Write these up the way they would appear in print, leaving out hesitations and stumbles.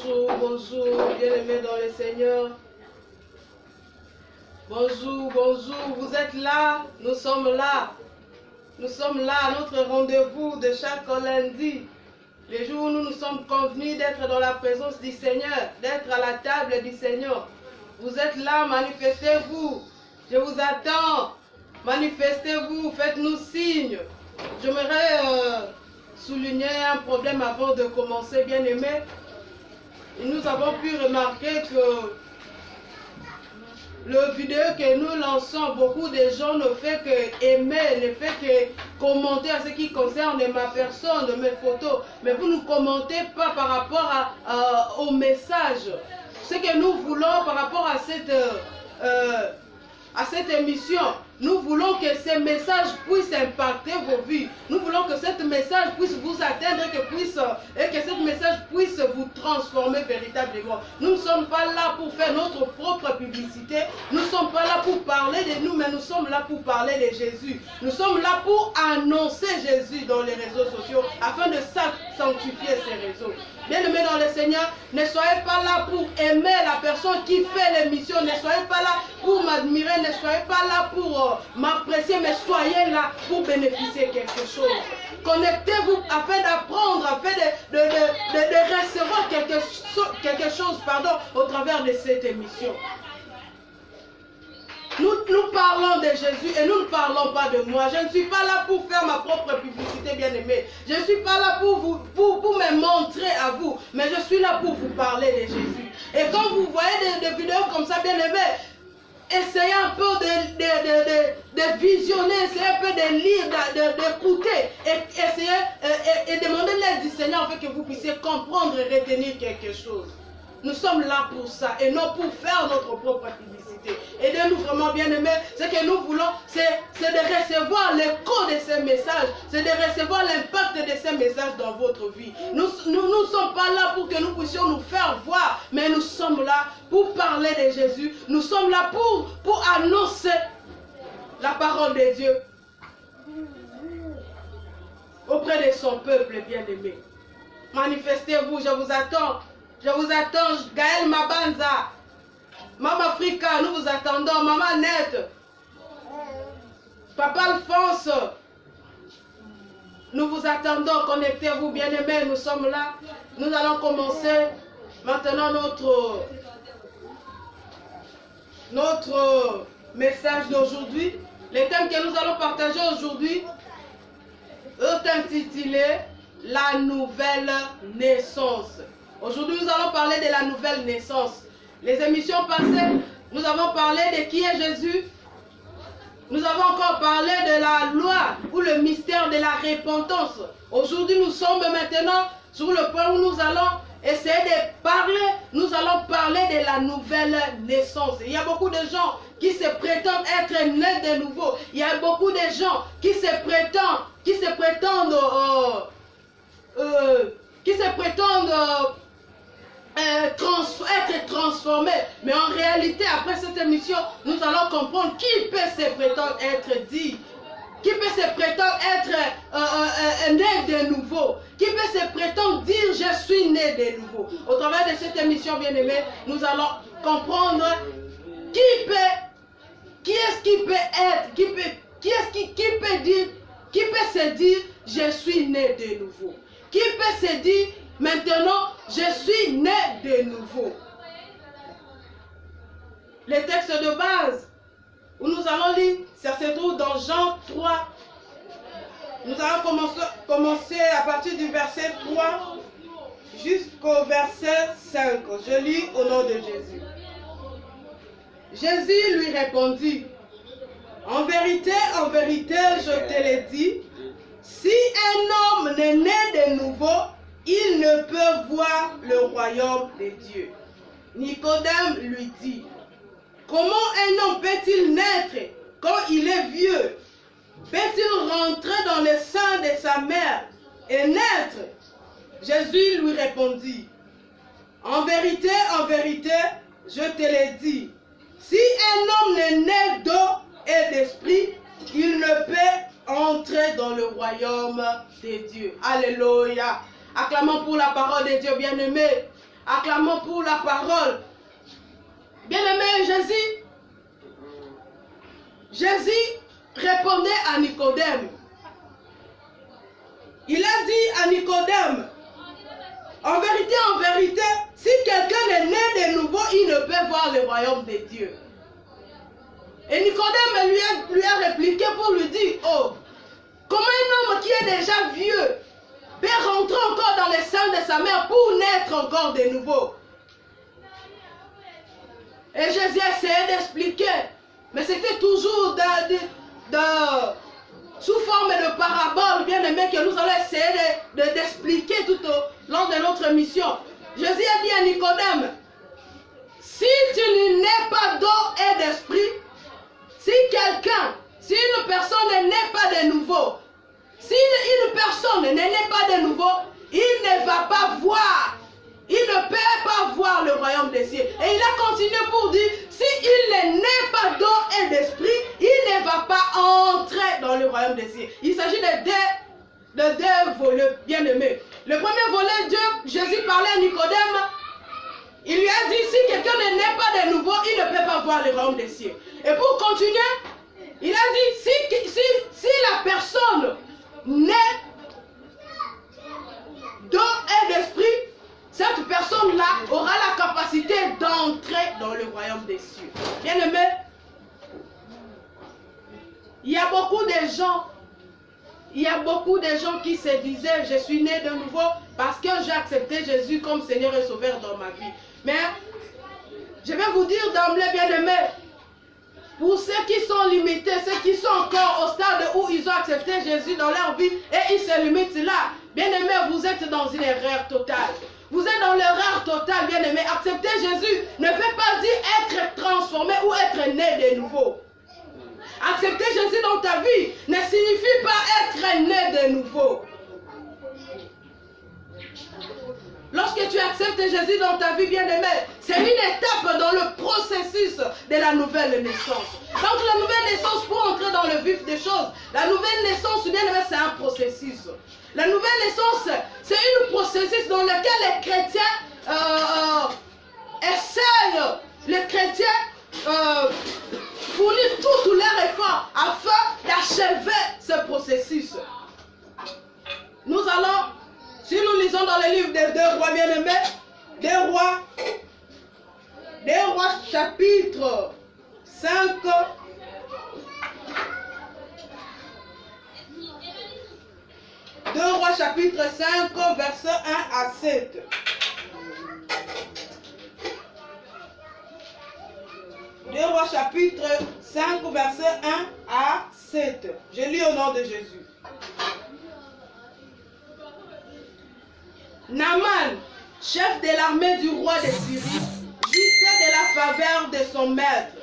Bonjour, bonjour, bien-aimés dans le Seigneur. Bonjour, bonjour, vous êtes là, nous sommes là. Nous sommes là à notre rendez-vous de chaque lundi. Les jours où nous nous sommes convenus d'être dans la présence du Seigneur, d'être à la table du Seigneur. Vous êtes là, manifestez-vous. Je vous attends. Manifestez-vous, faites-nous signe. J'aimerais souligner un problème avant de commencer, bien-aimés. Nous avons pu remarquer que le vidéo que nous lançons, beaucoup de gens ne font que aimer, ne font que commenter à ce qui concerne ma personne, mes photos. Mais vous ne commentez pas par rapport au message. Ce que nous voulons par rapport à cette émission, nous voulons que ces messages puissent impacter vos vies. Nous voulons que ce message puisse vous atteindre et que ce message puisse vous transformer véritablement. Nous ne sommes pas là pour faire notre propre publicité. Nous ne sommes pas là pour parler de nous, mais nous sommes là pour parler de Jésus. Nous sommes là pour annoncer Jésus dans les réseaux sociaux afin de sanctifier ces réseaux. Bien-aimés dans le Seigneur, ne soyez pas là pour aimer la personne qui fait l'émission. Ne soyez pas là pour m'admirer. Ne soyez pas là pour m'apprécier, mais soyez là pour bénéficier de quelque chose. Connectez-vous afin d'apprendre, afin de recevoir quelque chose au travers de cette émission. Nous parlons de Jésus et nous ne parlons pas de moi. Je ne suis pas là pour faire ma propre publicité, bien-aimée. Je ne suis pas là pour me montrer à vous, mais je suis là pour vous parler de Jésus. Et quand vous voyez des vidéos comme ça, bien-aimés, essayez un peu de visionner, essayez un peu de lire, d'écouter, et essayez et demandez l'aide du Seigneur afin que vous puissiez comprendre et retenir quelque chose. Nous sommes là pour ça et non pour faire notre propre publicité. Aidez-nous vraiment, bien-aimés. Ce que nous voulons, c'est de recevoir l'écho de ces messages, c'est de recevoir l'impact de ces messages dans votre vie. Nous ne sommes pas là pour que nous puissions nous faire voir, mais nous sommes là pour parler de Jésus. Nous sommes là pour annoncer la parole de Dieu auprès de son peuple, bien-aimé. Manifestez-vous, je vous attends. Je vous attends, Gaël Mabanza, Maman Africa, nous vous attendons, Maman Net, Papa Alphonse, nous vous attendons, connectez-vous, bien-aimés, nous sommes là. Nous allons commencer maintenant notre message d'aujourd'hui. Le thème que nous allons partager aujourd'hui est intitulé « La nouvelle naissance ». Aujourd'hui, nous allons parler de la nouvelle naissance. Les émissions passées, nous avons parlé de qui est Jésus. Nous avons encore parlé de la loi ou le mystère de la repentance. Aujourd'hui, nous sommes maintenant sur le point où nous allons essayer de parler. Nous allons parler de la nouvelle naissance. Il y a beaucoup de gens qui se prétendent être nés de nouveau. Il y a beaucoup de gens qui se prétendent être transformé. Mais en réalité, après cette émission, nous allons comprendre qui peut se prétendre être dit, qui peut se prétendre être né de nouveau, qui peut se prétendre dire je suis né de nouveau. Au travers de cette émission, bien-aimés, nous allons comprendre qui est-ce qui peut être, qui peut se dire je suis né de nouveau, qui peut se dire maintenant, je suis né de nouveau. Le texte de base où nous allons lire, ça se trouve dans Jean 3. Nous allons commencer à partir du verset 3 jusqu'au verset 5. Je lis au nom de Jésus. Jésus lui répondit, en vérité, je te le dis, si un homme n'est né de nouveau, il ne peut voir le royaume de Dieu. Nicodème lui dit, comment un homme peut-il naître quand il est vieux? Peut-il rentrer dans le sein de sa mère et naître? Jésus lui répondit, en vérité, je te le dis, si un homme n'est né d'eau et d'esprit, il ne peut entrer dans le royaume de Dieu. Alléluia. Acclamons pour la parole de Dieu, bien-aimé. Acclamons pour la parole. Bien-aimé Jésus répondait à Nicodème. Il a dit à Nicodème, en vérité, si quelqu'un est né de nouveau, il ne peut voir le royaume de Dieu. Et Nicodème lui a répliqué pour lui dire, oh, comment un homme qui est déjà vieux peut rentrer encore dans les seins de sa mère pour naître encore de nouveau? Et Jésus essayait d'expliquer, mais c'était toujours sous forme de parabole, bien aimé, que nous allons essayer d'expliquer tout au long de notre mission. Jésus a dit à Nicodème, si tu n'es pas d'eau et d'esprit, si une personne n'est pas de nouveau, si une personne n'est pas de nouveau, il ne va pas voir. Il ne peut pas voir le royaume des cieux. Et il a continué pour dire, si il n'est pas d'eau et d'esprit, il ne va pas entrer dans le royaume des cieux. Il s'agit de deux volets bien aimés. Le premier volet, Jésus parlait à Nicodème. Il lui a dit, si quelqu'un n'est pas de nouveau, il ne peut pas voir le royaume des cieux. Et pour continuer, il a dit, si la personne naît d'eau et d'esprit, cette personne-là aura la capacité d'entrer dans le royaume des cieux. Bien aimé, il y a beaucoup de gens qui se disaient, je suis né de nouveau parce que j'ai accepté Jésus comme Seigneur et Sauveur dans ma vie. Mais je vais vous dire d'emblée, bien aimé, pour ceux qui sont limités, ceux qui sont encore au stade où ils ont accepté Jésus dans leur vie et ils se limitent là, bien aimé, vous êtes dans une erreur totale. Vous êtes dans l'erreur totale, bien aimé. Accepter Jésus ne veut pas dire être transformé ou être né de nouveau. Accepter Jésus dans ta vie ne signifie pas être né de nouveau. Lorsque tu acceptes Jésus dans ta vie, bien aimé, c'est une étape dans le processus de la nouvelle naissance. Donc la nouvelle naissance, pour entrer dans le vif des choses, la nouvelle naissance, bien aimé, c'est un processus. La nouvelle naissance, c'est un processus dans lequel les chrétiens les chrétiens fournissent tout leur effort afin d'achever ce processus. Nous allons, si nous lisons dans le livre des 2 rois bien-aimés, 2 rois chapitre 5, Deux Rois chapitre 5, verset 1 à 7. Deux Rois chapitre 5, verset 1 à 7. Je lis au nom de Jésus. Naaman, chef de l'armée du roi de Syrie, jouissait de la faveur de son maître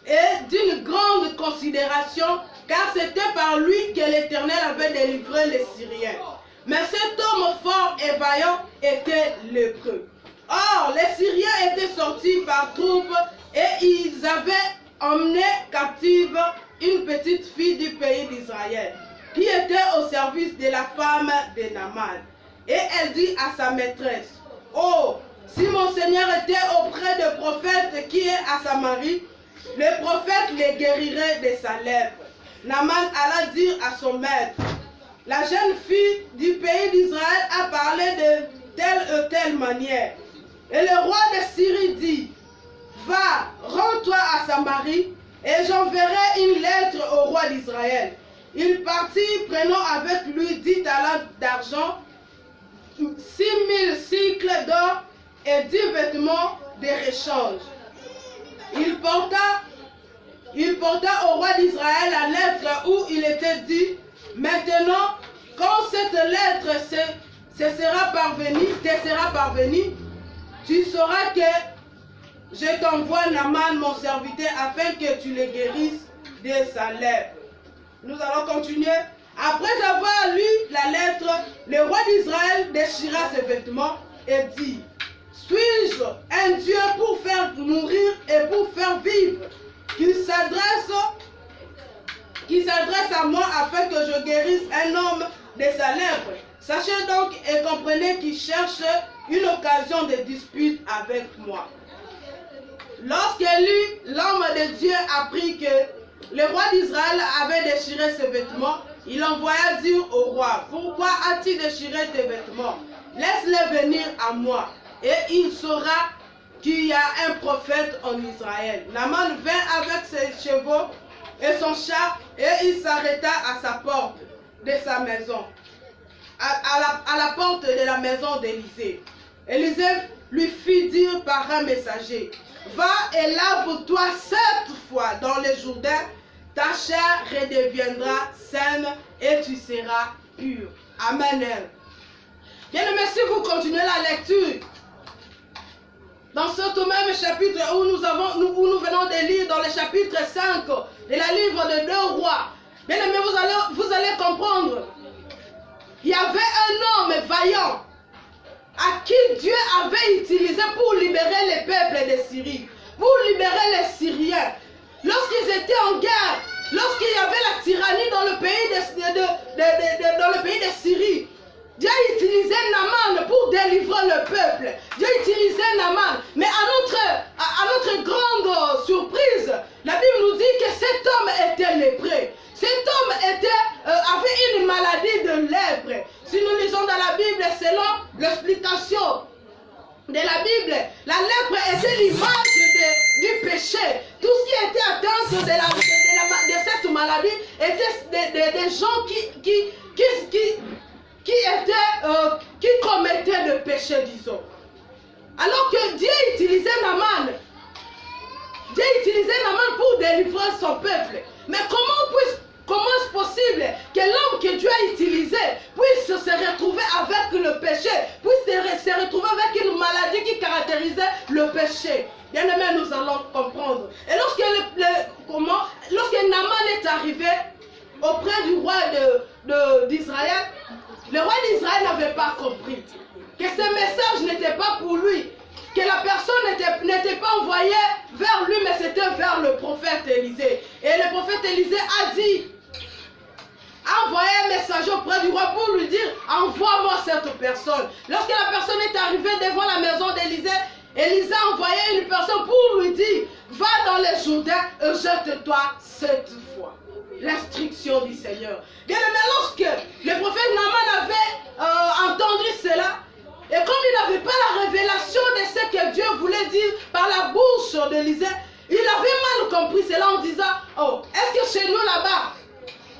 et d'une grande considération, car c'était par lui que l'Éternel avait délivré les Syriens. Mais cet homme fort et vaillant était lépreux. Or, les Syriens étaient sortis par troupes et ils avaient emmené captive une petite fille du pays d'Israël, qui était au service de la femme de Naaman. Et elle dit à sa maîtresse, « Oh, si mon Seigneur était auprès du prophète qui est à Samarie, le prophète les guérirait de sa lèpre. » Naaman alla dire à son maître, « La jeune fille du pays d'Israël a parlé de telle ou telle manière. » Et le roi de Syrie dit, « Va, rends-toi à Samarie, et j'enverrai une lettre au roi d'Israël. » Il partit, prenant avec lui 10 talents d'argent, 6000 cycles d'or et 10 vêtements de rechange. Il porta au roi d'Israël la lettre où il était dit, « Maintenant, quand cette lettre te sera parvenue, tu sauras que je t'envoie Naaman, mon serviteur, afin que tu le guérisses de sa lèpre. » Nous allons continuer. Après avoir lu la lettre, le roi d'Israël déchira ses vêtements et dit, « Suis-je un Dieu pour faire mourir et pour faire vivre, qu'il s'adresse à moi afin que je guérisse un homme de sa lèpre? Sachez donc et comprenez qu'il cherche une occasion de dispute avec moi. Lorsqu'Élie, l'homme de Dieu, apprit que le roi d'Israël avait déchiré ses vêtements, il envoya dire au roi, « Pourquoi as-tu déchiré tes vêtements? Laisse-les venir à moi, et il saura qu'il y a un prophète en Israël. » Naaman vint avec ses chevaux et son char, et il s'arrêta à sa porte de sa maison, à la porte de la maison d'Élisée. Élisée lui fit dire par un messager, « Va et lave-toi 7 fois dans le Jourdain, ta chair redeviendra saine et tu seras pur. » Amen. Bien-aimés, si vous continuez la lecture, dans ce même chapitre où nous venons de lire dans le chapitre 5 de la livre de 2 rois, bien-aimés, vous allez comprendre. Il y avait un homme vaillant à qui Dieu avait utilisé pour libérer les peuples de Syrie, pour libérer les Syriens. Lorsqu'ils étaient en guerre, lorsqu'il y avait la tyrannie dans le pays de Syrie, Dieu utilisait Naaman pour délivrer le peuple. Dieu utilisait Naaman. Mais à notre grande surprise, la Bible nous dit que cet homme était lépreux. Cet homme avait une maladie de lèpre. Si nous lisons dans la Bible, selon l'explication de la Bible, la lèpre était l'image du péché. Tout ce qui était atteint de cette maladie était des gens qui commettaient le péché, disons. Alors que Dieu utilisait Naaman. Dieu utilisait Naaman pour délivrer son peuple. Mais comment est-ce possible que l'homme que Dieu a utilisé puisse se retrouver avec le péché, puisse se retrouver avec une maladie qui caractérisait le péché? Bien aimé, nous allons comprendre. Et lorsque Naaman est arrivé auprès du roi d'Israël, le roi d'Israël n'avait pas compris que ce message n'était pas pour lui, que la personne n'était pas envoyée vers lui, mais c'était vers le prophète Élisée. Et le prophète Élisée a dit, envoyé un messager auprès du roi pour lui dire, envoie-moi cette personne. Lorsque la personne est arrivée devant la maison d'Élisée, Élisée a envoyé une personne pour lui dire, va dans les Jourdains et jette-toi 7 fois. L'instruction du Seigneur. Bien aimé, lorsque le prophète Naaman avait entendu cela, et comme il n'avait pas la révélation de ce que Dieu voulait dire par la bouche d'Élisée, il avait mal compris cela en disant, oh, est-ce que chez nous là-bas,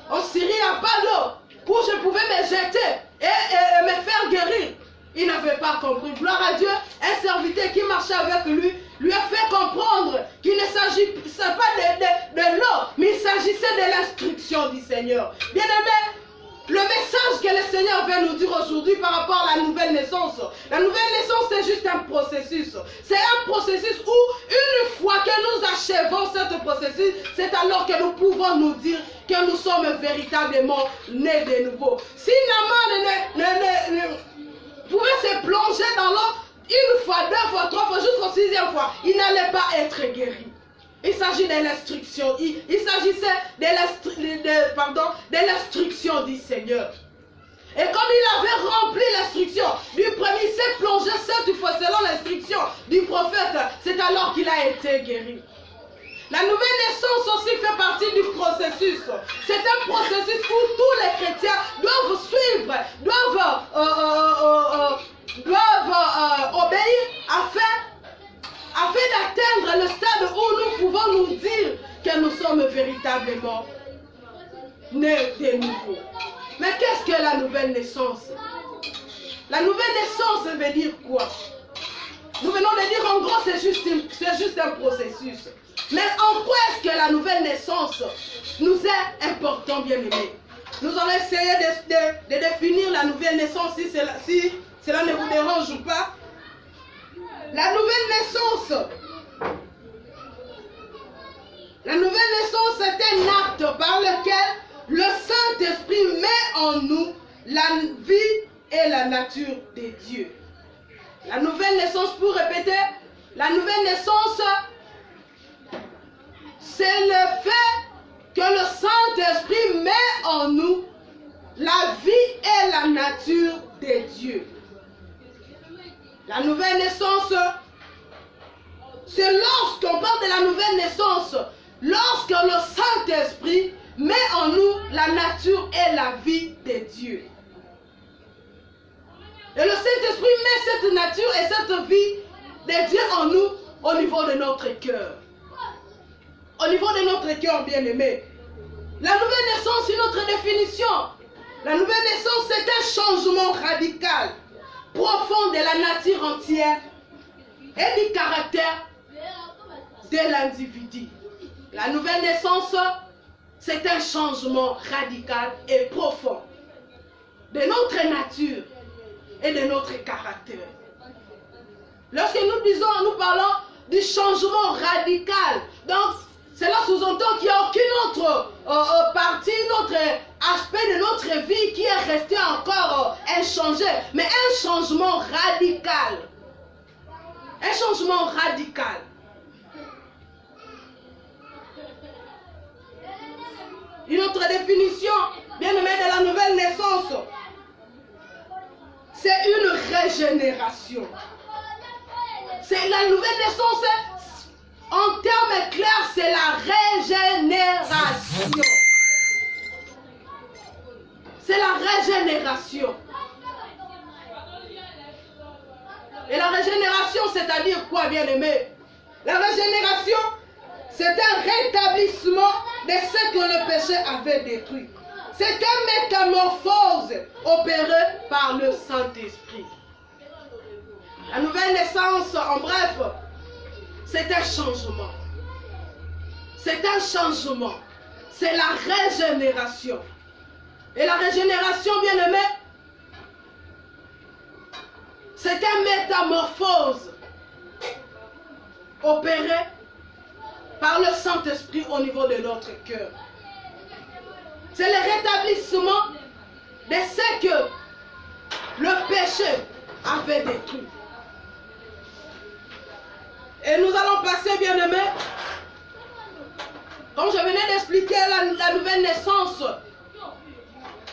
en Syrie, il n'y a pas d'eau où je pouvais me jeter et me faire guérir? Il n'avait pas compris. Gloire à Dieu, un serviteur qui marchait avec lui a fait comprendre qu'il ne s'agissait pas de l'eau, mais il s'agissait de l'instruction du Seigneur. Bien aimé, le message que le Seigneur veut nous dire aujourd'hui par rapport à la nouvelle naissance. La nouvelle naissance, c'est juste un processus. C'est un processus où, une fois que nous achevons ce processus, c'est alors que nous pouvons nous dire que nous sommes véritablement nés de nouveau. Si Naaman pouvait se plonger dans l'eau 1 fois, 2 fois, 3 fois, jusqu'au 6e fois, il n'allait pas être guéri. Il s'agit de l'instruction. Il s'agissait de l'instruction du Seigneur. Et comme il avait rempli l'instruction du premier, il s'est plongé 7 fois selon l'instruction du prophète, c'est alors qu'il a été guéri. La nouvelle naissance aussi fait partie du processus. C'est un processus où tous les chrétiens doivent suivre, doivent obéir afin d'atteindre le stade où nous pouvons nous dire que nous sommes véritablement nés de nouveau. Mais qu'est-ce que la nouvelle naissance? La nouvelle naissance veut dire quoi? Nous venons de dire en gros c'est juste un processus. Mais en quoi est-ce que la nouvelle naissance nous est important, bien aimés? Nous allons essayer de définir la nouvelle naissance si cela ne vous dérange ou pas. La nouvelle naissance. La nouvelle naissance est un acte par lequel le Saint-Esprit met en nous la vie et la nature de Dieu. La nouvelle naissance, pour répéter, la nouvelle naissance, c'est le fait que le Saint-Esprit met en nous la vie et la nature de Dieu. La nouvelle naissance, c'est lorsqu'on parle de la nouvelle naissance, lorsque le Saint-Esprit met en nous la nature et la vie de Dieu. Et le Saint-Esprit met cette nature et cette vie de Dieu en nous au niveau de notre cœur. Au niveau de notre cœur, bien-aimé. La nouvelle naissance, c'est notre définition. La nouvelle naissance, c'est un changement radical, profond de la nature entière et du caractère de l'individu. La nouvelle naissance, c'est un changement radical et profond de notre nature et de notre caractère. Lorsque nous parlons du changement radical, donc cela sous-entend qu'il n'y a aucune autre partie, notre aspect de notre vie qui est resté encore inchangé, mais un changement radical. Un changement radical. Une autre définition, bien aimé, de la nouvelle naissance, c'est une régénération. C'est la nouvelle naissance, en termes clairs, c'est la régénération. C'est la régénération. Et la régénération, c'est-à-dire quoi, bien-aimé? La régénération, c'est un rétablissement de ce que le péché avait détruit. C'est une métamorphose opérée par le Saint-Esprit. La nouvelle naissance, en bref, c'est un changement. C'est un changement. C'est la régénération. Et la régénération, bien aimé, c'est une métamorphose opérée par le Saint-Esprit au niveau de notre cœur. C'est le rétablissement de ce que le péché avait détruit. Et nous allons passer, bien-aimés, comme je venais d'expliquer, la nouvelle naissance,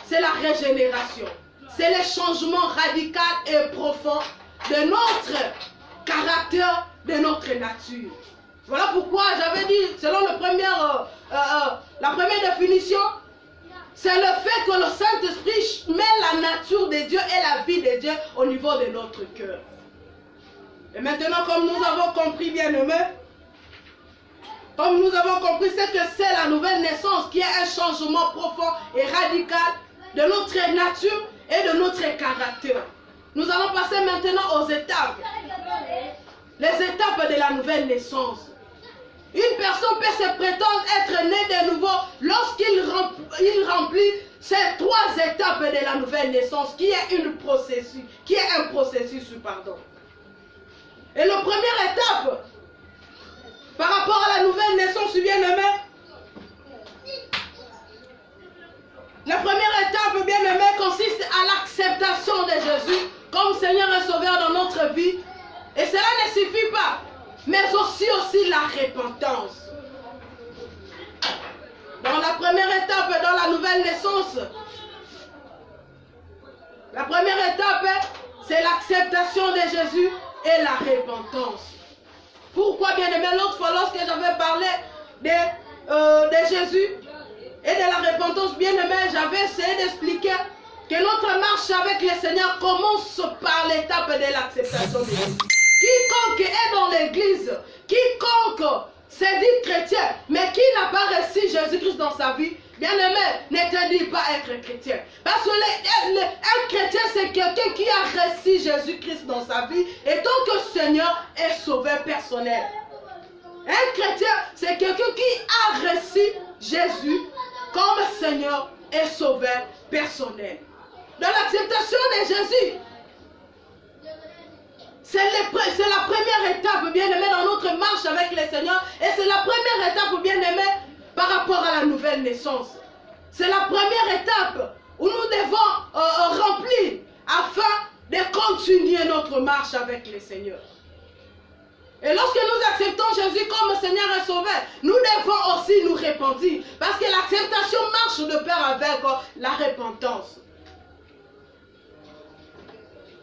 c'est la régénération. C'est le changement radical et profond de notre caractère, de notre nature. Voilà pourquoi j'avais dit, selon la première définition, c'est le fait que le Saint-Esprit met la nature de Dieu et la vie de Dieu au niveau de notre cœur. Et maintenant, comme nous avons compris, bien-aimés, comme nous avons compris, c'est que c'est la nouvelle naissance qui est un changement profond et radical de notre nature et de notre caractère. Nous allons passer maintenant aux étapes. Les étapes de la nouvelle naissance. Une personne peut se prétendre être née de nouveau lorsqu'il remplit ces 3 étapes de la nouvelle naissance, qui est un processus, pardon. Et la première étape, par rapport à la nouvelle naissance, bien-aimé, la première étape, bien-aimé, consiste à l'acceptation de Jésus comme Seigneur et Sauveur dans notre vie. Et cela ne suffit pas, mais aussi la repentance. Dans la première étape, dans la nouvelle naissance, la première étape, c'est l'acceptation de Jésus et la repentance. Pourquoi, bien-aimé, l'autre fois, lorsque j'avais parlé de Jésus et de la repentance, bien-aimé, j'avais essayé d'expliquer que notre marche avec le Seigneur commence par l'étape de l'acceptation de Jésus. Quiconque est dans l'église, quiconque se dit chrétien, mais qui n'a pas reçu Jésus-Christ dans sa vie, bien-aimé, ne te dis pas être chrétien. Parce que un chrétien, c'est quelqu'un qui a reçu Jésus-Christ dans sa vie et tant que Seigneur est sauveur personnel. Un chrétien, c'est quelqu'un qui a reçu Jésus comme Seigneur et sauveur personnel. Dans l'acceptation de Jésus, c'est la première étape, bien-aimé, dans notre marche avec le Seigneur. Et c'est la première étape, bien-aimé, par rapport à la nouvelle naissance. C'est la première étape où nous devons remplir afin de continuer notre marche avec le Seigneur. Et lorsque nous acceptons Jésus comme Seigneur et Sauveur, nous devons aussi nous repentir. Parce que l'acceptation marche de pair avec la repentance.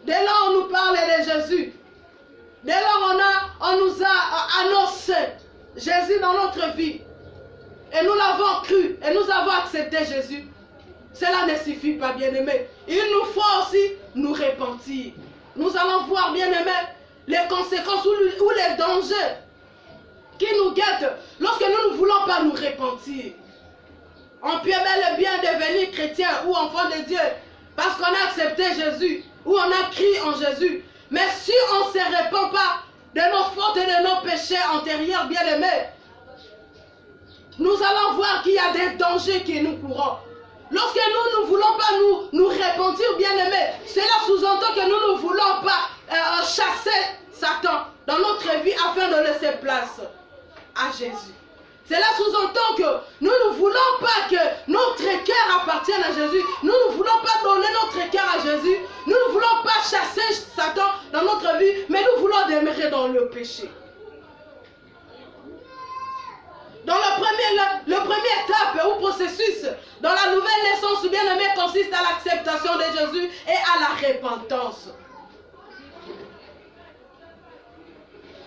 Dès lors, on nous parle de Jésus. Jésus dans notre vie, et nous l'avons cru, et nous avons accepté Jésus, cela ne suffit pas, bien-aimés. Il nous faut aussi nous repentir. Nous allons voir, bien-aimés, les conséquences ou les dangers qui nous guettent lorsque nous ne voulons pas nous repentir. On peut bel et bien devenir chrétien ou enfant de Dieu parce qu'on a accepté Jésus ou on a crié en Jésus. Mais si on ne se répand pas de nos fautes et de nos péchés antérieurs, bien-aimés, nous allons voir qu'il y a des dangers que nous courons. Lorsque nous ne voulons pas nous repentir, bien-aimés, cela sous-entend que nous ne voulons pas chasser Satan dans notre vie afin de laisser place à Jésus. Cela sous-entend que nous ne voulons pas que notre cœur appartienne à Jésus. Nous ne voulons pas donner notre cœur à Jésus. Nous ne voulons pas chasser Satan dans notre vie, mais nous voulons demeurer dans le péché. Dans le premier étape ou processus, dans la nouvelle naissance, bien-aimé, consiste à l'acceptation de Jésus et à la repentance.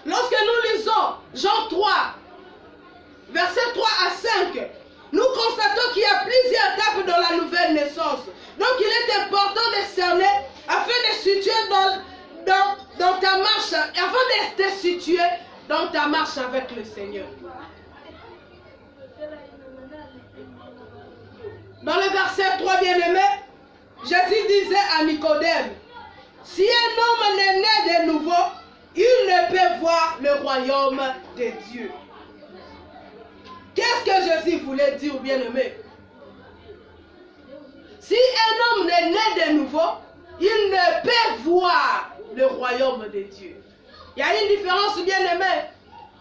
Lorsque nous lisons Jean 3, versets 3 à 5, nous constatons qu'il y a plusieurs étapes dans la nouvelle naissance. Donc il est important de cerner afin de situer dans ta marche, afin de te situer dans ta marche avec le Seigneur. Dans le verset 3, bien-aimé, Jésus disait à Nicodème, si un homme n'est né de nouveau, il ne peut voir le royaume de Dieu. Qu'est-ce que Jésus voulait dire, bien-aimé? Si un homme n'est né de nouveau, il ne peut voir le royaume de Dieu. Il y a une différence, bien-aimé,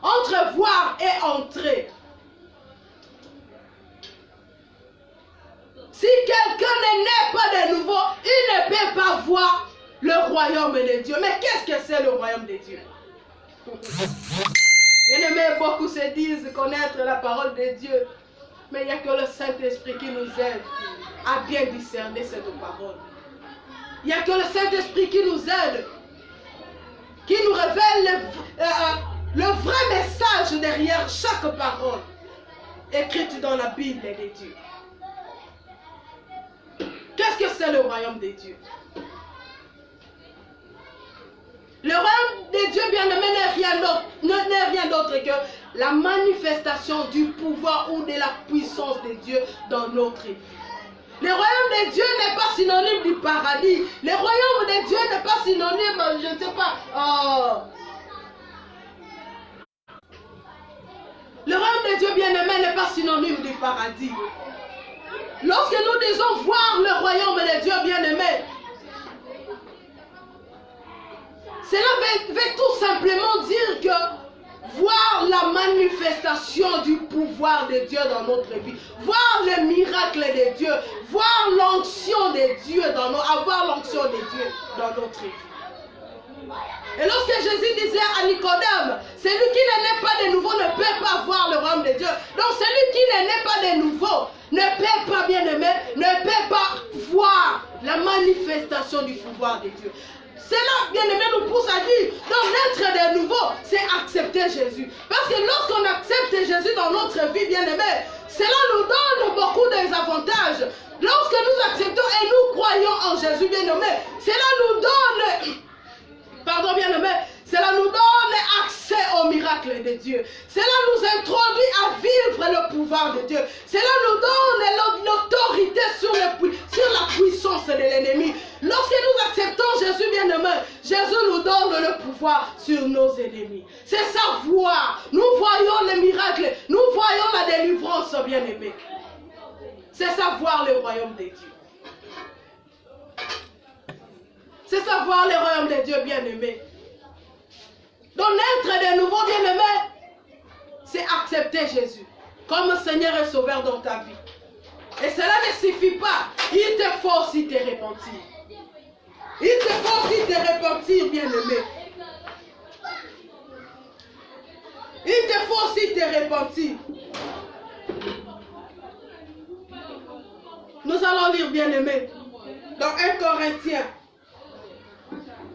entre voir et entrer. Si quelqu'un n'est né pas de nouveau, il ne peut pas voir le royaume de Dieu. Mais qu'est-ce que c'est le royaume de Dieu? Bien-aimés, beaucoup se disent connaître la parole de Dieu. Mais il n'y a que le Saint-Esprit qui nous aide à bien discerner cette parole. Il n'y a que le Saint-Esprit qui nous aide, qui nous révèle le vrai message derrière chaque parole écrite dans la Bible de Dieu. Qu'est-ce que c'est le royaume de Dieu? Le royaume de Dieu, bien-aimé, n'est rien d'autre que la manifestation du pouvoir ou de la puissance de Dieu dans notre vie. Le royaume de Dieu n'est pas synonyme du paradis. Le royaume de Dieu n'est pas synonyme, je ne sais pas. Le royaume de Dieu, bien-aimé, n'est pas synonyme du paradis. Lorsque nous disons voir le royaume de Dieu, bien-aimé, cela veut tout simplement dire que voir la manifestation du pouvoir de Dieu dans notre vie, voir le miracle de Dieu, voir l'onction de Dieu avoir l'onction de Dieu dans notre vie. Et lorsque Jésus disait à Nicodème, celui qui n'est né pas de nouveau ne peut pas voir le royaume de Dieu. Donc celui qui n'est né pas de nouveau ne peut pas, bien-aimé, ne peut pas voir la manifestation du pouvoir de Dieu. Cela, bien-aimé, nous pousse à dire, donc naître de nouveau, c'est accepter Jésus. Parce que lorsqu'on accepte Jésus dans notre vie, bien-aimé, cela nous donne beaucoup d'avantages. Lorsque nous acceptons et nous croyons en Jésus, bien-aimé, cela nous donne, bien-aimé, cela nous donne accès au miracle de Dieu. Cela nous introduit à vivre le pouvoir de Dieu. Cela nous donne l'autorité sur la puissance de l'ennemi. Lorsque nous acceptons Jésus, bien-aimé, Jésus nous donne le pouvoir sur nos ennemis. C'est ça voir. Nous voyons les miracles. Nous voyons la délivrance, bien-aimé. C'est ça voir le royaume de Dieu. C'est ça voir le royaume de Dieu, bien-aimé. Donc naître de nouveau, bien-aimé, c'est accepter Jésus comme Seigneur et Sauveur dans ta vie. Et cela ne suffit pas. Il te faut aussi te repentir. Il te faut aussi te repentir, bien-aimé. Il te faut aussi te repentir. Nous allons lire, bien-aimé, dans 1 Corinthiens.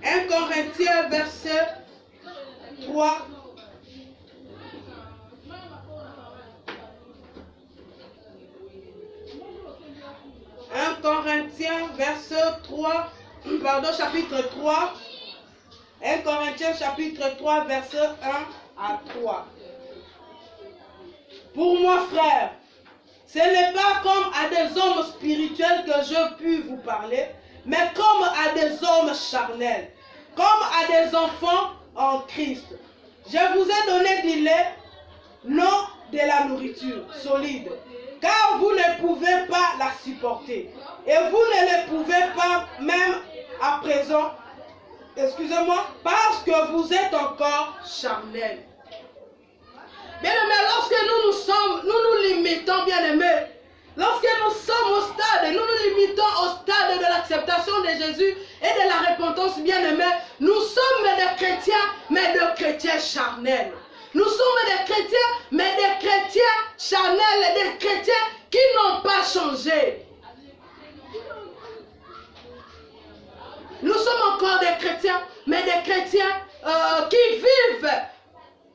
1 Corinthiens, verset 3 1 Corinthiens, verset 3, pardon, chapitre 3. 1 Corinthiens, chapitre 3, verset 1 à 3. Pour moi, frère, ce n'est pas comme à des hommes spirituels que je puis vous parler, mais comme à des hommes charnels, comme à des enfants en Christ. Je vous ai donné du lait, non de la nourriture solide, car vous ne pouvez pas la supporter. Et vous ne le pouvez pas même à présent, excusez-moi, parce que vous êtes encore charnels. Bien-aimés, lorsque nous nous limitons, bien-aimés, lorsque nous sommes au stade, nous nous limitons au stade de l'acceptation de Jésus et de la repentance, bien-aimés, nous sommes des chrétiens, mais des chrétiens charnels. Nous sommes des chrétiens, mais des chrétiens charnels, des chrétiens qui n'ont pas changé. Nous sommes encore des chrétiens, mais des chrétiens qui vivent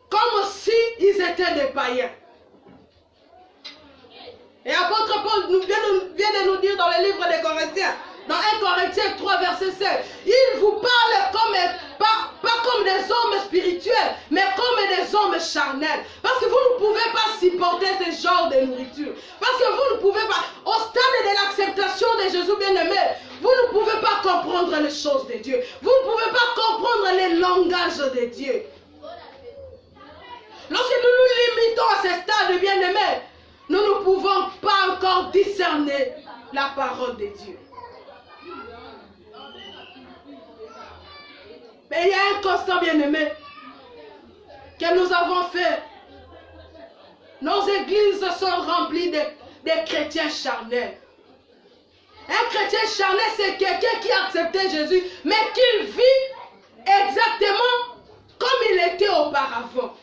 comme si ils étaient des païens. Et l'apôtre Paul vient de nous dire dans le livre des Corinthiens, dans 1 Corinthiens 3, verset 7, il vous parle comme, pas comme des hommes spirituels, mais comme des hommes charnels. Parce que vous ne pouvez pas supporter ce genre de nourriture. Parce que vous ne pouvez pas, au stade de l'acceptation de Jésus bien-aimé, vous ne pouvez pas comprendre les choses de Dieu. Vous ne pouvez pas comprendre les langages de Dieu. Lorsque nous nous limitons à ce stade bien-aimé, nous ne pouvons pas encore discerner la parole de Dieu. Mais il y a un constat bien-aimé que nous avons fait. Nos églises sont remplies de chrétiens charnels. Un chrétien charnel, c'est quelqu'un qui a accepté Jésus, mais qui vit exactement comme il était auparavant.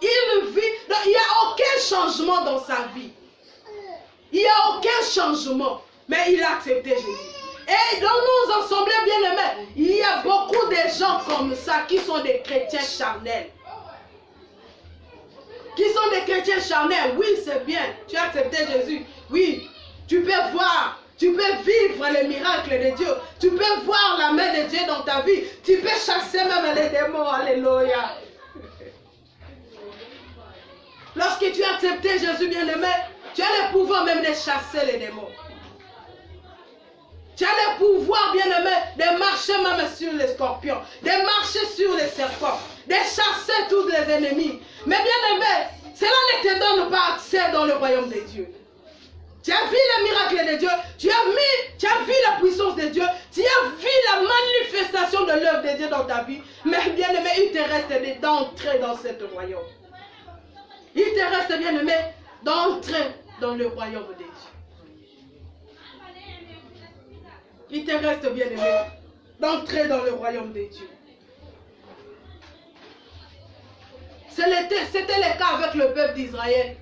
Il vit, il n'y a aucun changement dans sa vie. Il n'y a aucun changement, mais il a accepté Jésus. Et dans nos assemblées bien-aimées, il y a beaucoup de gens comme ça qui sont des chrétiens charnels. Qui sont des chrétiens charnels. Oui, c'est bien. Tu as accepté Jésus. Oui, tu peux voir, tu peux vivre les miracles de Dieu. Tu peux voir la main de Dieu dans ta vie. Tu peux chasser même les démons. Alléluia. Lorsque tu as accepté Jésus bien-aimé, tu as le pouvoir même de chasser les démons. Tu as le pouvoir bien-aimé de marcher même sur les scorpions, de marcher sur les serpents, de chasser tous les ennemis. Mais bien-aimé, cela ne te donne pas accès dans le royaume de Dieu. Tu as vu les miracles de Dieu, tu as vu la puissance de Dieu, tu as vu la manifestation de l'œuvre de Dieu dans ta vie. Mais bien-aimé, il te reste d'entrer dans ce royaume. Il te reste, bien-aimé, d'entrer dans le royaume de Dieu. Il te reste, bien-aimé, d'entrer dans le royaume de Dieu. C'était le cas avec le peuple d'Israël.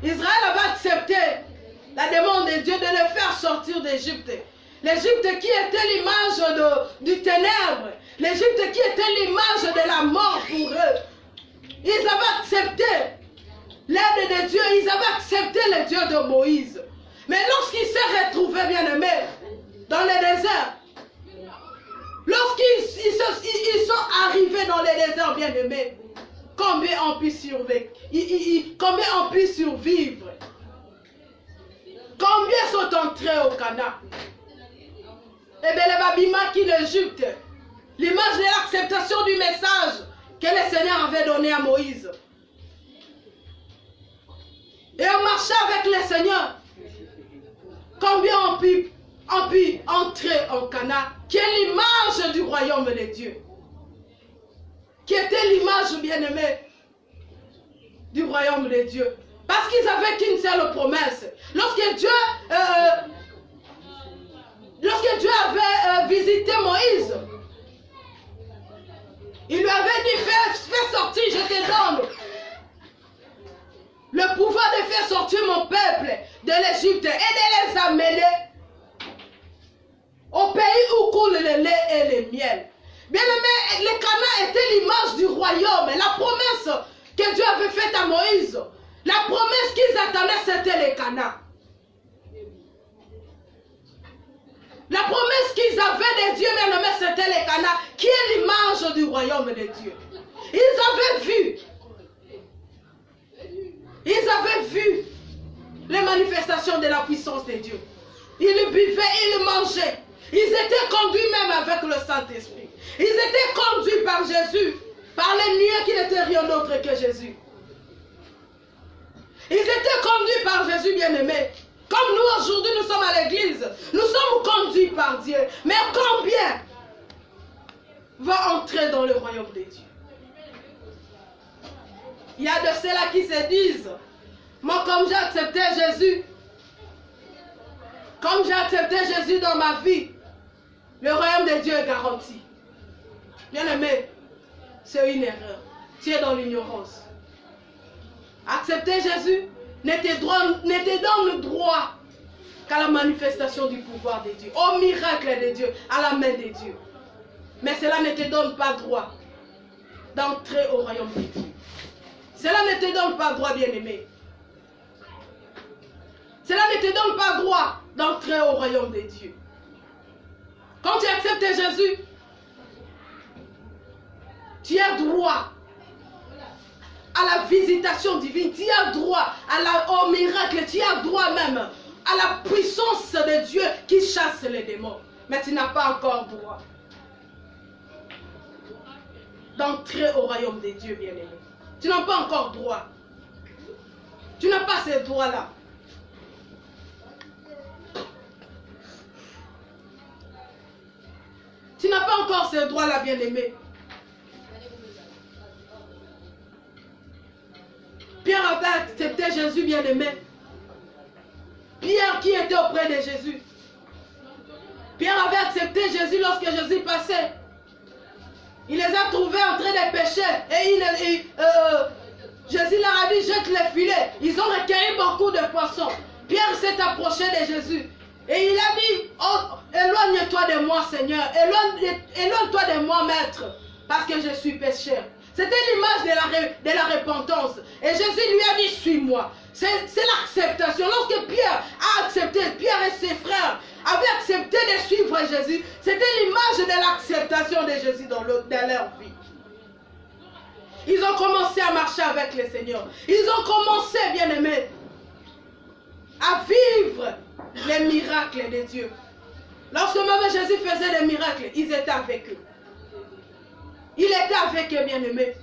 Israël avait accepté la demande de Dieu de le faire sortir d'Égypte. L'Égypte qui était l'image du ténèbre. L'Égypte qui était l'image de la mort pour eux. Ils avaient accepté l'aide de Dieu. Ils avaient accepté le Dieu de Moïse. Mais lorsqu'ils se retrouvaient, bien-aimés, dans le désert, lorsqu'ils sont arrivés dans le désert, bien-aimés, combien on peut survivre? Combien on peut survivre? Combien sont entrés au Canaan? Eh bien, les Babima qui l'Égypte, l'image de l'acceptation du message que le Seigneur avait donné à Moïse. Et on marchait avec le Seigneur. Combien on peut entrer au Canaan, qui est l'image du royaume de Dieu, qui était l'image bien-aimée du royaume de Dieu. Parce qu'ils n'avaient qu'une seule promesse. Lorsque Dieu avait visité Moïse, il lui avait dit, fais sortir, je te donne le pouvoir de faire sortir mon peuple de l'Égypte et de les amener au pays où coule le lait et le miel. Bien aimé, le Canaan était l'image du royaume. La promesse que Dieu avait faite à Moïse, la promesse qu'ils attendaient, c'était le Canaan. La promesse qu'ils avaient des dieux bien-aimés, c'était les Cana, qui est l'image du royaume de Dieu. Ils avaient vu les manifestations de la puissance de Dieu. Ils buvaient, ils mangeaient. Ils étaient conduits même avec le Saint-Esprit. Ils étaient conduits par Jésus, par les nuées qui n'étaient rien d'autre que Jésus. Ils étaient conduits par Jésus bien-aimé. Comme nous aujourd'hui, nous sommes à l'église. Nous sommes conduits par Dieu. Mais combien va entrer dans le royaume de Dieu? Il y a de ceux-là qui se disent, moi comme j'ai accepté Jésus, comme j'ai accepté Jésus dans ma vie, le royaume de Dieu est garanti. Bien-aimé, c'est une erreur. Tu es dans l'ignorance. Accepter Jésus ne te donne droit qu'à la manifestation du pouvoir de Dieu, au miracle de Dieu, à la main de Dieu. Mais cela ne te donne pas droit d'entrer au royaume de Dieu. Cela ne te donne pas droit, bien-aimé. Cela ne te donne pas droit d'entrer au royaume de Dieu. Quand tu acceptes Jésus, tu as droit à la visitation divine, tu as droit au miracle, tu as droit même à la puissance de Dieu qui chasse les démons. Mais tu n'as pas encore droit d'entrer au royaume de Dieu, bien-aimé. Tu n'as pas encore droit. Tu n'as pas ces droits-là. Tu n'as pas encore ces droits-là, bien-aimé. Pierre avait accepté Jésus, bien-aimé. Pierre qui était auprès de Jésus. Pierre avait accepté Jésus lorsque Jésus passait. Il les a trouvés en train de pêcher. Et Jésus leur a dit, jette les filets. Ils ont recueilli beaucoup de poissons. Pierre s'est approché de Jésus. Et il a dit, oh, éloigne-toi de moi, Seigneur. Éloigne-toi de moi, Maître. Parce que je suis pécheur. C'était l'image de la repentance. Et Jésus lui a dit, suis-moi. C'est l'acceptation. Lorsque Pierre a accepté, Pierre et ses frères avaient accepté de suivre Jésus, c'était l'image de l'acceptation de Jésus dans leur vie. Ils ont commencé à marcher avec le Seigneur. Ils ont commencé, bien-aimés, à vivre les miracles de Dieu. Lorsque même Jésus faisait des miracles, ils étaient avec eux. Il était avec eux, bien-aimés.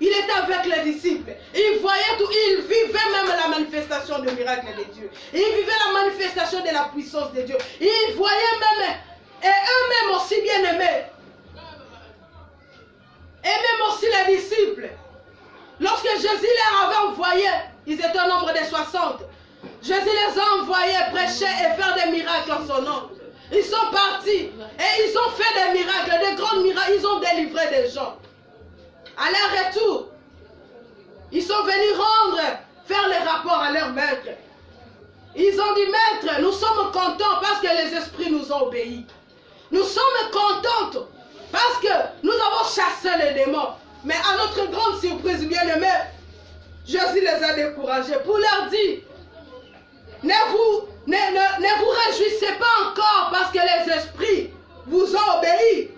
Il était avec les disciples. Il voyait tout. Il vivait même la manifestation du miracle de Dieu. Il vivait la manifestation de la puissance de Dieu. Il voyait même, et eux-mêmes aussi, bien-aimés. Et même aussi les disciples. Lorsque Jésus les avait envoyés, ils étaient au nombre de 60. Jésus les a envoyés prêcher et faire des miracles en son nom. Ils sont partis et ils ont fait des miracles, des grands miracles. Ils ont délivré des gens. À leur retour, ils sont venus faire les rapports à leur maître. Ils ont dit, maître, nous sommes contents parce que les esprits nous ont obéi. Nous sommes contents parce que nous avons chassé les démons. Mais à notre grande surprise, bien-aimés, Jésus les a découragés pour leur dire, ne vous réjouissez pas encore parce que les esprits vous ont obéi,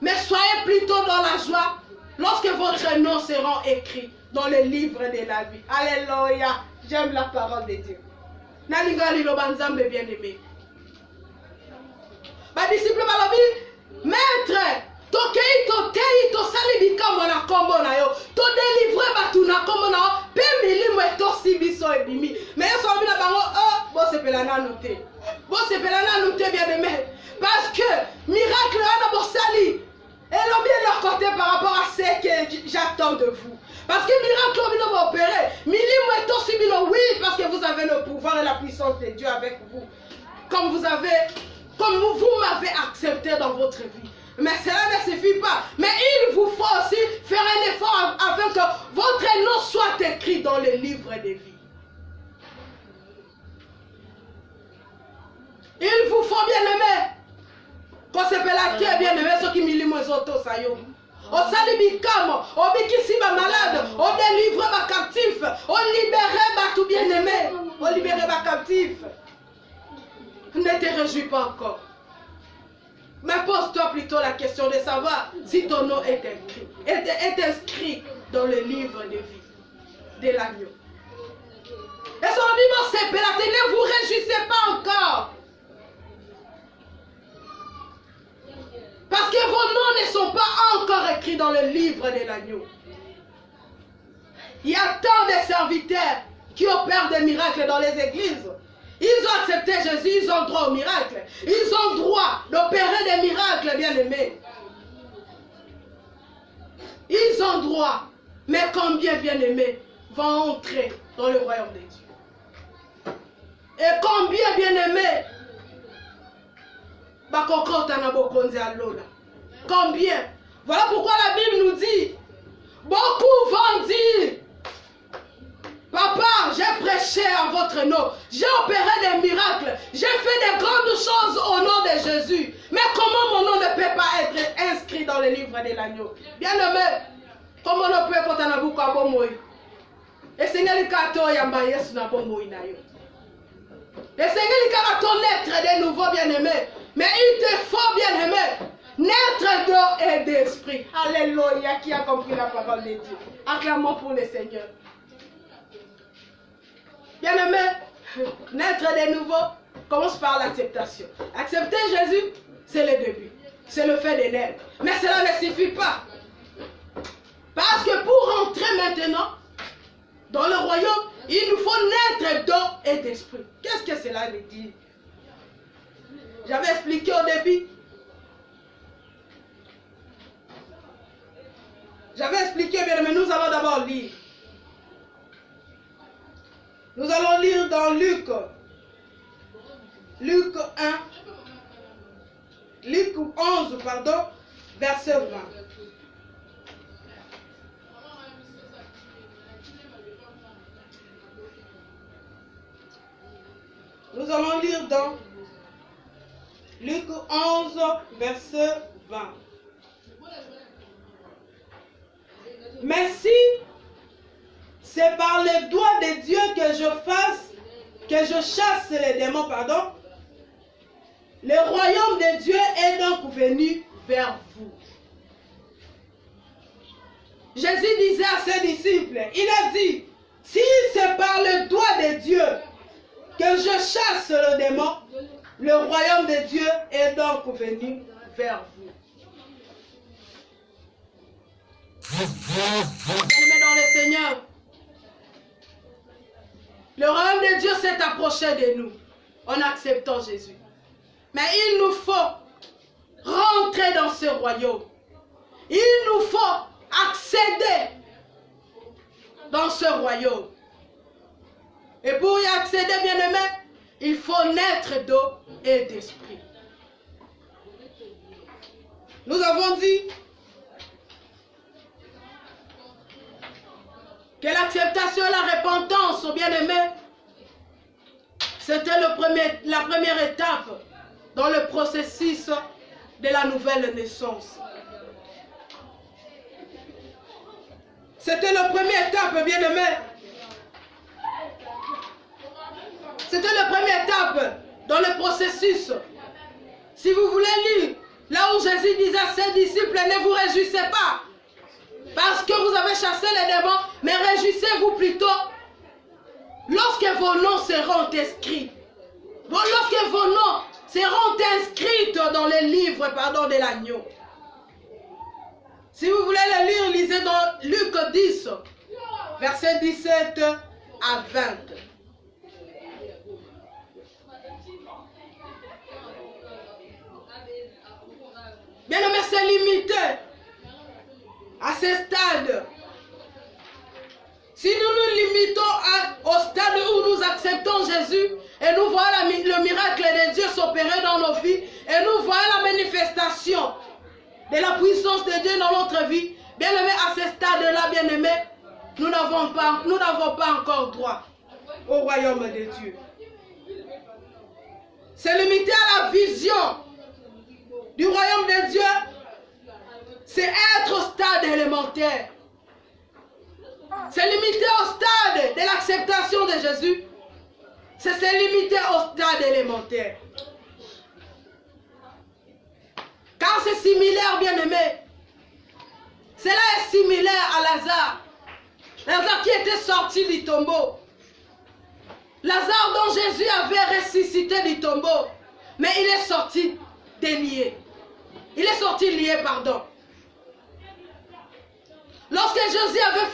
mais soyez plutôt dans la joie lorsque votre nom sera écrit dans le livre de la vie. Alléluia. J'aime la parole de Dieu. Nalingali lo banzambe bien-aimé. Ba disciple balobi, maître, tokei to sali bikambo na kombo na yo. To délivrer batu na kombo na yo. Pe milimo eto sibiso ebimi. Mais yo so bina bango bo sepelana noté. Bo sepelana noté bien-aimé. Parce que miracle ana bo sali. Et l'on bien leur côté par rapport à ce que j'attends de vous. Parce que miracle on va opérer. Milimo est aussi bien, oui, parce que vous avez le pouvoir et la puissance de Dieu avec vous. Comme vous m'avez accepté dans votre vie. Mais cela ne suffit pas. Mais il vous faut aussi faire un effort afin que votre nom soit écrit dans le livre des vies. Il vous faut bien aimer. Quand c'est la terre bien aimé, ceux qui miliment les autos, ça y est. On sali bikamo, on bikisi ba malade, on délivre ba captif, on libère ba tout bien aimé, on libère ba captif. Ne te réjouis pas encore. Mais pose-toi plutôt la question de savoir si ton nom est inscrit dans le livre de vie de l'agneau. Et son avis, c'est pélaté, ne vous réjouissez pas encore. Parce que vos noms ne sont pas encore écrits dans le livre de l'agneau. Il y a tant de serviteurs qui opèrent des miracles dans les églises. Ils ont accepté Jésus, ils ont droit au miracle. Ils ont droit d'opérer des miracles, bien-aimés. Ils ont droit. Mais combien, bien-aimés, vont entrer dans le royaume de Dieu? Et combien, bien-aimés, combien? Voilà pourquoi la Bible nous dit, beaucoup vont dire, papa, j'ai prêché en votre nom, j'ai opéré des miracles, j'ai fait des grandes choses au nom de Jésus. Mais comment mon nom ne peut pas être inscrit dans le livre de l'agneau? Bien-aimé, comment on peut être en beaucoup à Bomoï? Et Seigneur, il y a un Yesu na Bomoï na yo. Et Seigneur, il y a ton être de nouveau, bien-aimé. Mais il te faut, bien-aimé, naître d'eau et d'esprit. Alléluia, qui a compris la parole de Dieu. Acclamons pour le Seigneur. Bien-aimé, naître de nouveau commence par l'acceptation. Accepter Jésus, c'est le début. C'est le fait de naître. Mais cela ne suffit pas. Parce que pour rentrer maintenant dans le royaume, il nous faut naître d'eau et d'esprit. Qu'est-ce que cela veut dire? J'avais expliqué au début. J'avais expliqué, bien, mais nous allons d'abord lire. Nous allons lire dans Luc 11, verset 20. Nous allons lire dans Luc 11, verset 20. Mais si c'est par le doigt de Dieu que je chasse les démons, le royaume de Dieu est donc venu vers vous. Jésus disait à ses disciples, il a dit, si c'est par le doigt de Dieu que je chasse le démon, le royaume de Dieu est donc venu vers vous. Bien-aimés dans le Seigneur, le royaume de Dieu s'est approché de nous en acceptant Jésus. Mais il nous faut rentrer dans ce royaume. Il nous faut accéder dans ce royaume. Et pour y accéder, bien-aimés, il faut naître d'eau et d'esprit. Nous avons dit que l'acceptation et la repentance, bien-aimés, c'était la première étape dans le processus de la nouvelle naissance. C'était la première étape, bien-aimés. C'était la première étape dans le processus. Si vous voulez lire, là où Jésus disait à ses disciples, ne vous réjouissez pas, parce que vous avez chassé les démons, mais réjouissez-vous plutôt lorsque vos noms seront inscrits. Lorsque vos noms seront inscrits dans le livre, de l'agneau. Si vous voulez le lire, lisez dans Luc 10, versets 17 à 20. Bien aimé, c'est limité à ce stade. Si nous nous limitons au stade où nous acceptons Jésus et nous voyons le miracle de Dieu s'opérer dans nos vies et nous voyons la manifestation de la puissance de Dieu dans notre vie, bien aimé, à ce stade-là, bien aimé, nous n'avons pas encore droit au royaume de Dieu. C'est limité à la vision du royaume de Dieu, c'est être au stade élémentaire. C'est limité au stade de l'acceptation de Jésus. C'est limité au stade élémentaire. Car c'est similaire, bien-aimé. Cela est similaire à Lazare. Lazare qui était sorti du tombeau. Lazare dont Jésus avait ressuscité du tombeau. Mais il est sorti délié. Il est sorti lié, pardon. Lorsque Jésus avait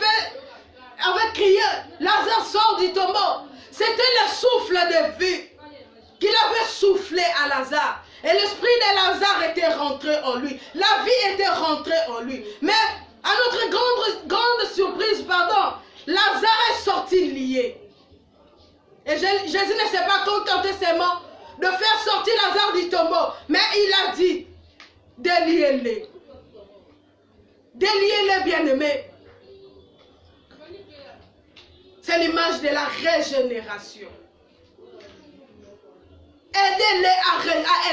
crié, Lazare sort du tombeau. C'était le souffle de vie qu'il avait soufflé à Lazare. Et l'esprit de Lazare était rentré en lui. La vie était rentrée en lui. Mais à notre grande surprise, pardon, Lazare est sorti lié. Et Jésus ne s'est pas contenté seulement de faire sortir Lazare du tombeau. Mais il a dit, déliez-les. Déliez-les, bien-aimés. C'est l'image de la régénération. Aidez-les à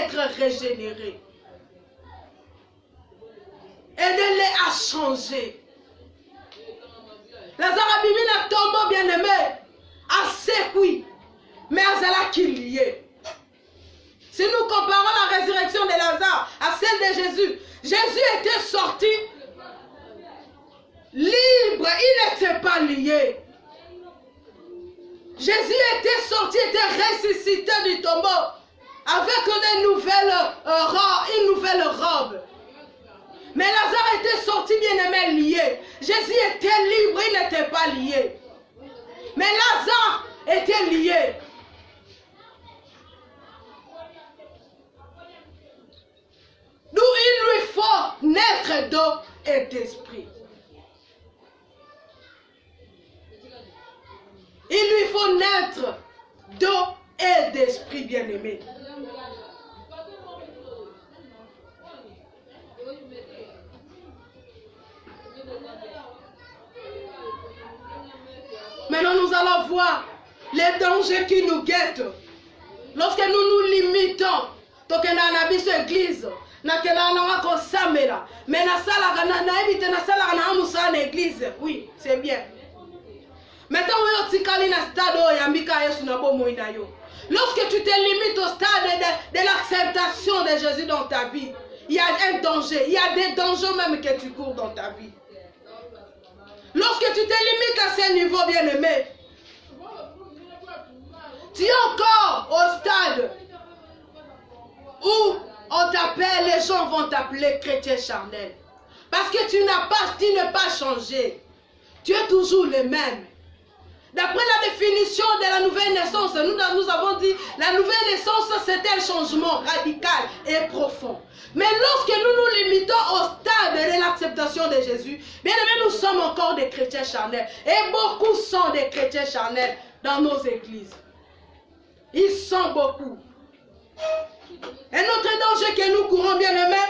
être régénérés. Aidez-les à changer. Lazare a mis un tombeau, bien-aimé, assez oui, mais à qui lié. Si nous comparons la résurrection de Lazare à celle de Jésus, Jésus était sorti libre, il n'était pas lié. Jésus était sorti, était ressuscité du tombeau avec une nouvelle robe. Mais Lazare était sorti bien-aimé lié. Jésus était libre, il n'était pas lié. Mais Lazare était lié. D'où il lui faut naître d'eau et d'esprit. Il lui faut naître d'eau et d'esprit, bien-aimé. Maintenant, nous allons voir les dangers qui nous guettent. Lorsque nous nous limitons, donc on a une église, oui, c'est bien. Maintenant, lorsque tu te limites au stade de l'acceptation de Jésus dans ta vie, il y a un danger, il y a des dangers même que tu cours dans ta vie. Lorsque tu te limites à ce niveau, bien-aimé, tu es encore au stade où on t'appelle, les gens vont t'appeler chrétien charnel. Parce que tu n'es pas changé. Tu es toujours le même. D'après la définition de la nouvelle naissance, nous avons dit la nouvelle naissance, c'est un changement radical et profond. Mais lorsque nous nous limitons au stade de l'acceptation de Jésus, bien aimé, nous sommes encore des chrétiens charnels. Et beaucoup sont des chrétiens charnels dans nos églises. Ils sont beaucoup. Et notre danger que nous courons, bien aimé,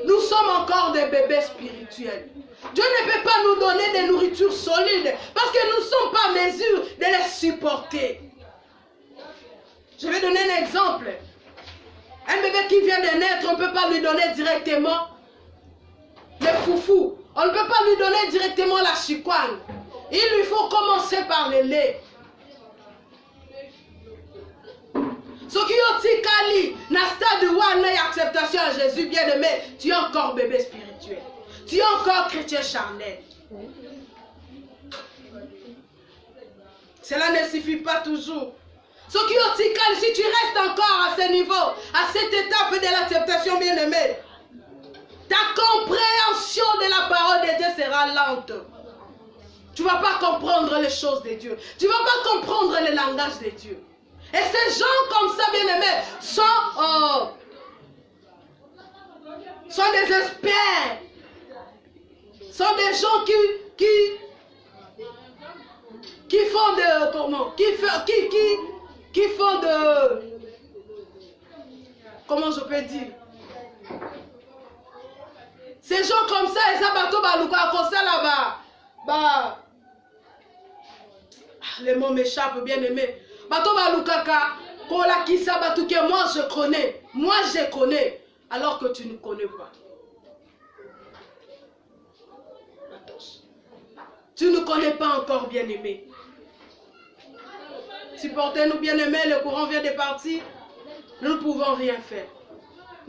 nous sommes encore des bébés spirituels. Dieu ne peut pas nous donner des nourritures solides parce que nous ne sommes pas en mesure de les supporter. Je vais donner un exemple. Un bébé qui vient de naître, on ne peut pas lui donner directement le foufou. On ne peut pas lui donner directement la chikwang. Il lui faut commencer par le lait. Ce qui est Kali, na stade où on a acceptation à Jésus, bien aimé, tu es encore bébé spirituel. Tu es encore chrétien charnel. Cela ne suffit pas toujours. Ce qui est Kali, si tu restes encore à ce niveau, à cette étape de l'acceptation, bien aimé, ta compréhension de la parole de Dieu sera lente. Tu ne vas pas comprendre les choses de Dieu. Tu ne vas pas comprendre le langage de Dieu. Et ces gens comme ça, bien aimés, sont des experts. Sont des gens qui font de... Comment? Qui font de... Comment je peux dire? Ces gens comme ça, ils abattent baluka comme ça là-bas. Les mots m'échappent, bien aimé. Bato balukaka, kola kisa batu que moi je connais, alors que tu ne connais pas. Tu ne connais pas encore, bien aimé. Supportez-nous, bien aimé, le courant vient de partir, nous ne pouvons rien faire.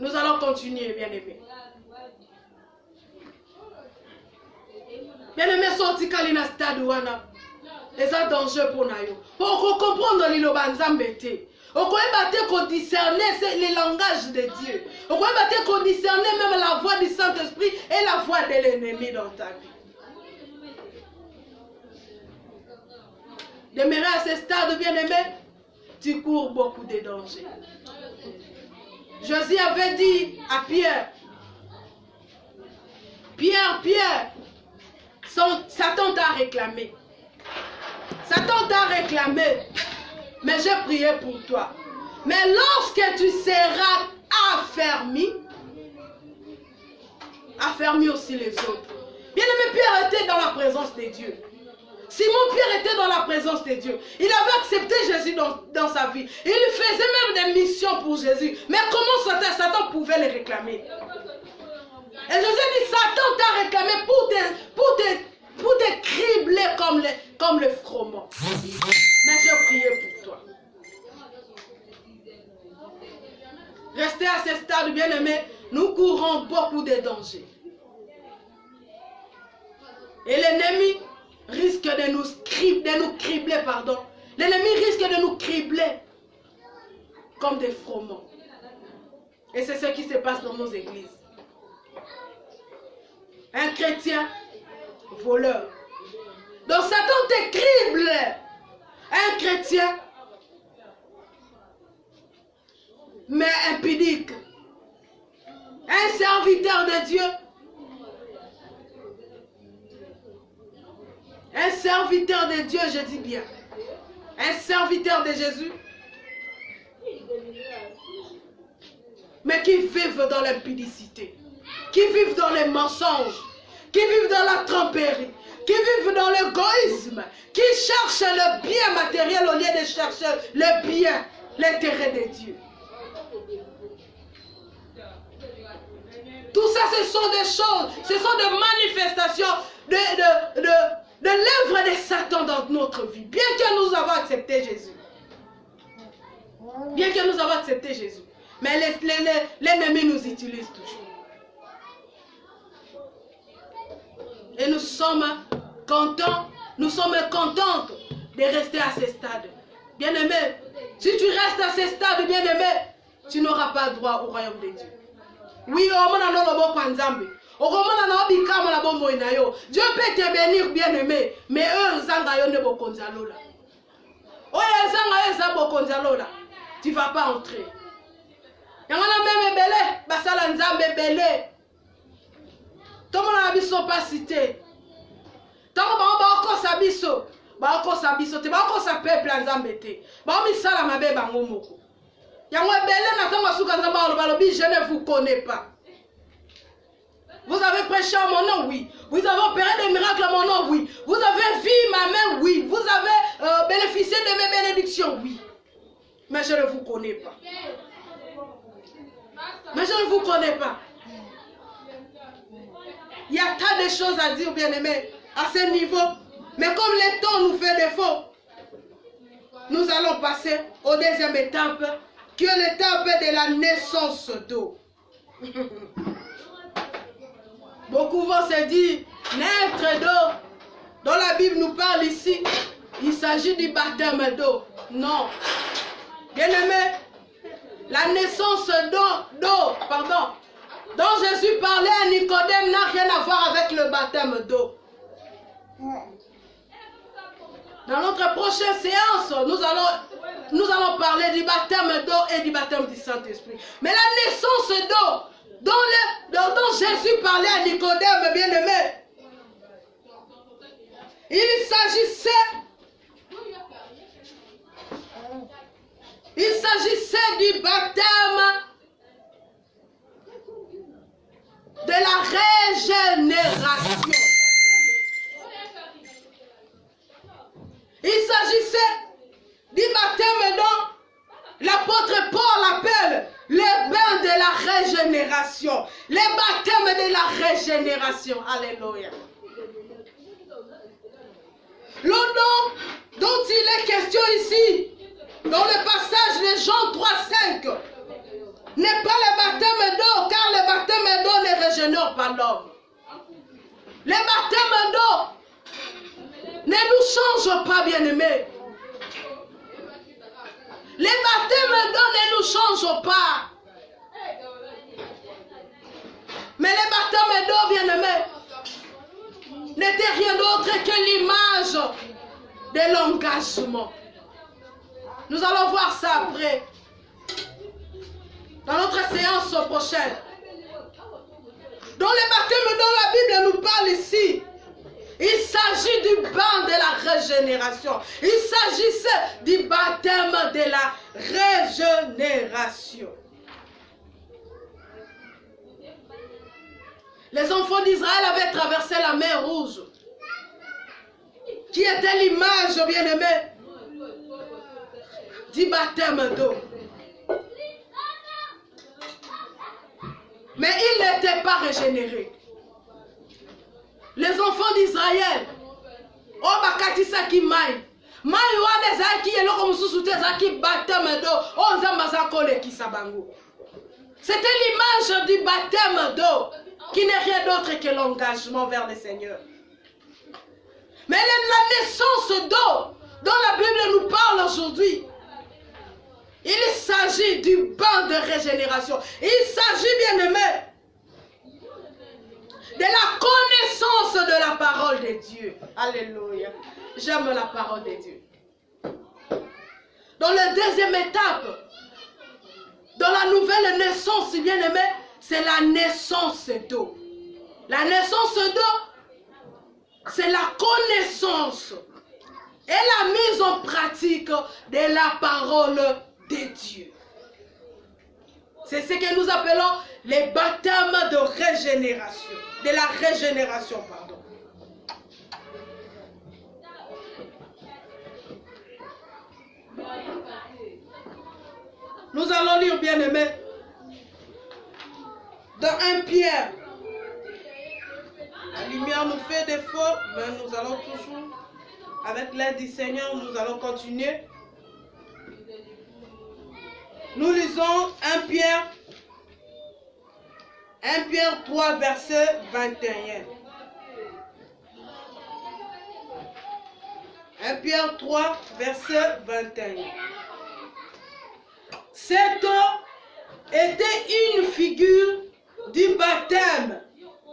Nous allons continuer, bien-aimés. Bien-aimés, sorti kalina stade wana. C'est un danger pour nous. Pour comprendre les lobanzambete. On peut discerner les langages de Dieu. On peut discerner même la voix du Saint-Esprit et la voix de l'ennemi dans ta vie. Demeurer à ce stade, bien-aimé, tu cours beaucoup de dangers. Jésus avait dit à Pierre, Pierre, Satan t'a réclamé. Satan t'a réclamé, mais j'ai prié pour toi. Mais lorsque tu seras affermi aussi les autres. Bien-aimé, Pierre était dans la présence de Dieu. Simon-Pierre était dans la présence de Dieu. Il avait accepté Jésus dans sa vie. Il faisait même des missions pour Jésus. Mais comment Satan pouvait les réclamer? Et Jésus dit, Satan t'a réclamé pour te cribler comme le froment. Mais j'ai prié pour toi. Restez à ce stade, bien-aimé, nous courons beaucoup de dangers. Et l'ennemi risque de nous cribler, pardon. L'ennemi risque de nous cribler comme des froment. Et c'est ce qui se passe dans nos églises. Un chrétien voleur. Donc Satan te crible. Un chrétien mais impudique. Un serviteur de Dieu. Un serviteur de Dieu, je dis bien. Un serviteur de Jésus. Mais qui vivent dans l'impudicité. Qui vivent dans les mensonges. Qui vivent dans la tromperie. Qui vivent dans l'égoïsme. Qui cherchent le bien matériel au lieu de chercher le bien, l'intérêt de Dieu. Tout ça, ce sont des choses, ce sont des manifestations de l'œuvre de Satan dans notre vie. Bien que nous avons accepté Jésus. Bien que nous avons accepté Jésus. Mais l'ennemi nous utilise toujours. Et nous sommes contents, nous sommes contentes de rester à ce stade. Bien-aimé, si tu restes à ce stade, bien-aimé, tu n'auras pas droit au royaume de Dieu. Oui, Dieu peut te bénir, bien-aimé, mais eux, tu ne vas pas entrer. Il y a même belé, basala nzambe belé. Tout le monde n'a pas cité. Tant que on va sabiso, te va sa peuple nzambe te. Ba mi sala mabe bango moko. Ya mwe belé na tango suka nzamba balobi, je ne vous connais pas. Vous avez prêché à mon nom, oui. Vous avez opéré des miracles à mon nom, oui. Vous avez vu ma main, oui. Vous avez bénéficié de mes bénédictions, oui. Mais je ne vous connais pas. Mais je ne vous connais pas. Il y a tas de choses à dire, bien-aimés, à ce niveau. Mais comme le temps nous fait défaut, nous allons passer au deuxième étape, qui est l'étape de la naissance d'eau. Beaucoup vont se dire, naître d'eau. Dans la Bible nous parle ici, il s'agit du baptême d'eau. Non. Bien-aimé, la naissance d'eau, pardon, dont Jésus parlait à Nicodème n'a rien à voir avec le baptême d'eau. Dans notre prochaine séance, nous allons parler du baptême d'eau et du baptême du Saint-Esprit. Mais la naissance d'eau, dont Jésus parlait à Nicodème, bien-aimé, il s'agissait du baptême de la régénération. Il s'agissait du baptême dont l'apôtre Paul appelle le bain de la régénération. Le baptême de la régénération. Alléluia. L'eau dont il est question ici, dans le passage de Jean 3,5. n'est pas le baptême d'eau, car le baptême d'eau ne régénère pas l'homme. Le baptême d'eau ne nous change pas, bien-aimés. Les baptêmes d'eau ne nous changent pas. Mais les baptêmes d'eau, bien-aimés, n'était rien d'autre que l'image de l'engagement. Nous allons voir ça après, dans notre séance prochaine. Dans les baptêmes dont la Bible nous parle ici, il s'agit du bain de la régénération. Il s'agissait du baptême de la régénération. Les enfants d'Israël avaient traversé la mer Rouge, qui était l'image, bien-aimée, du baptême d'eau. Mais ils n'étaient pas régénérés. Les enfants d'Israël, c'était l'image du baptême d'eau, qui n'est rien d'autre que l'engagement vers le Seigneur. Mais la naissance d'eau dont la Bible nous parle aujourd'hui, il s'agit du bain de régénération. Il s'agit, bien-aimé, de la connaissance de la parole de Dieu. Alléluia. J'aime la parole de Dieu. Dans la deuxième étape, dans la nouvelle naissance, bien-aimé, c'est la naissance d'eau. La naissance d'eau, c'est la connaissance et la mise en pratique de la parole de Dieu. C'est ce que nous appelons les baptêmes de régénération. De la régénération, pardon. Nous allons lire, bien-aimés, dans 1 Pierre. La lumière nous fait défaut, mais nous allons toujours, avec l'aide du Seigneur, nous allons continuer. Nous lisons 1 Pierre 3, verset 21. 1 Pierre 3, verset 21. Cette eau était une figure du baptême,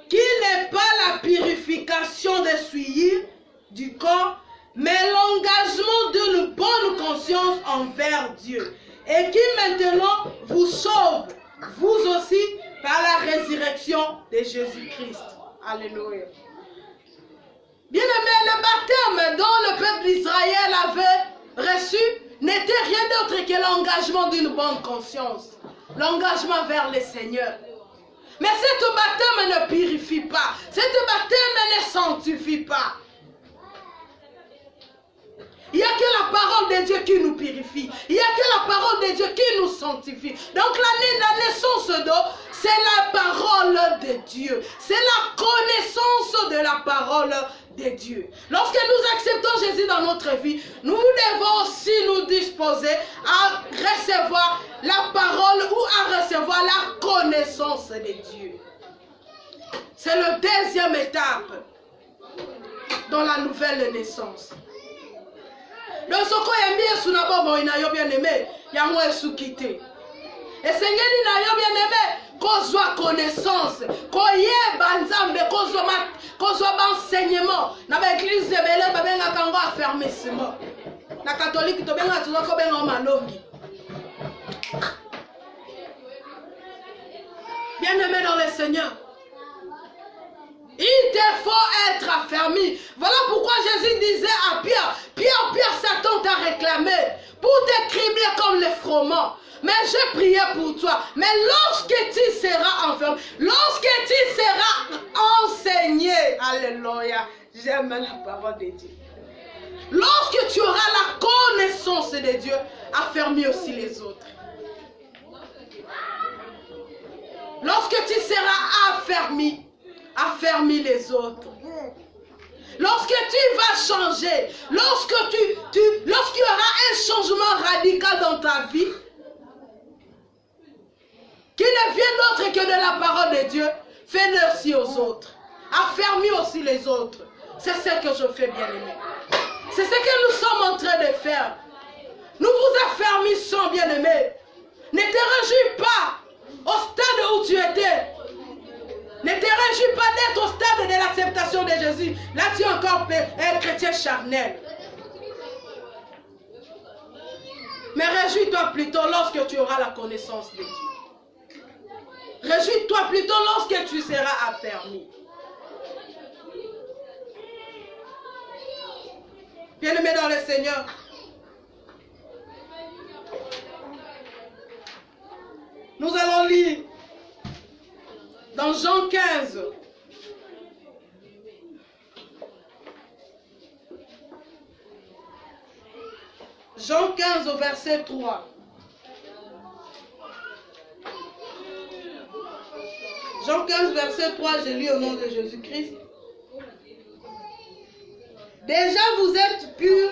qui n'est pas la purification des souillures du corps, mais l'engagement d'une bonne conscience envers Dieu, et qui maintenant vous sauve, vous aussi, par la résurrection de Jésus-Christ. Alléluia. Bien-aimé, le baptême dont le peuple d'Israël avait reçu n'était rien d'autre que l'engagement d'une bonne conscience, l'engagement vers le Seigneur. Mais ce baptême ne purifie pas, ce baptême ne sanctifie pas. Il n'y a que la parole de Dieu qui nous purifie. Il n'y a que la parole de Dieu qui nous sanctifie. Donc la naissance d'eau, c'est la parole de Dieu. C'est la connaissance de la parole de Dieu. Lorsque nous acceptons Jésus dans notre vie, nous devons aussi nous disposer à recevoir la parole ou à recevoir la connaissance de Dieu. C'est la deuxième étape dans la nouvelle naissance. Donc, ce qu'on aime bien, c'est que nous bien aimé, il y a moins de quitter. Et Seigneur, nous bien aimé, qu'on soit connaissance, qu'on y ait banzambe, qu'on soit enseignement. Dans l'église de Belé, on a affermissement. La catholique, on a toujours un malongi. Bien aimé dans le Seigneur. Il te faut être affermi. Voilà pourquoi Jésus disait à Pierre, Pierre, Satan t'a réclamé pour te cribler comme les froment. Mais j'ai prié pour toi. Mais lorsque tu seras enfermé, lorsque tu seras enseigné, alléluia, j'aime la parole de Dieu. Lorsque tu auras la connaissance de Dieu, affermis aussi les autres. Lorsque tu seras affermi, affermis les autres. Lorsque tu vas changer, lorsqu'il y aura un changement radical dans ta vie, qui ne vient d'autre que de la parole de Dieu, fais-le aussi aux autres. Affermis aussi les autres. C'est ce que je fais, bien-aimé. C'est ce que nous sommes en train de faire. Nous vous affermissons, bien-aimé. Ne te réjouis pas au stade où tu étais. Ne te réjouis pas d'être au stade de l'acceptation de Jésus. Là, tu es encore un chrétien charnel. Mais réjouis-toi plutôt lorsque tu auras la connaissance de Dieu. Réjouis-toi plutôt lorsque tu seras affermi. Bien-aimé dans le Seigneur, nous allons lire dans Jean 15. Jean 15 au verset 3. Jean 15 verset 3, je lis au nom de Jésus-Christ. Déjà vous êtes purs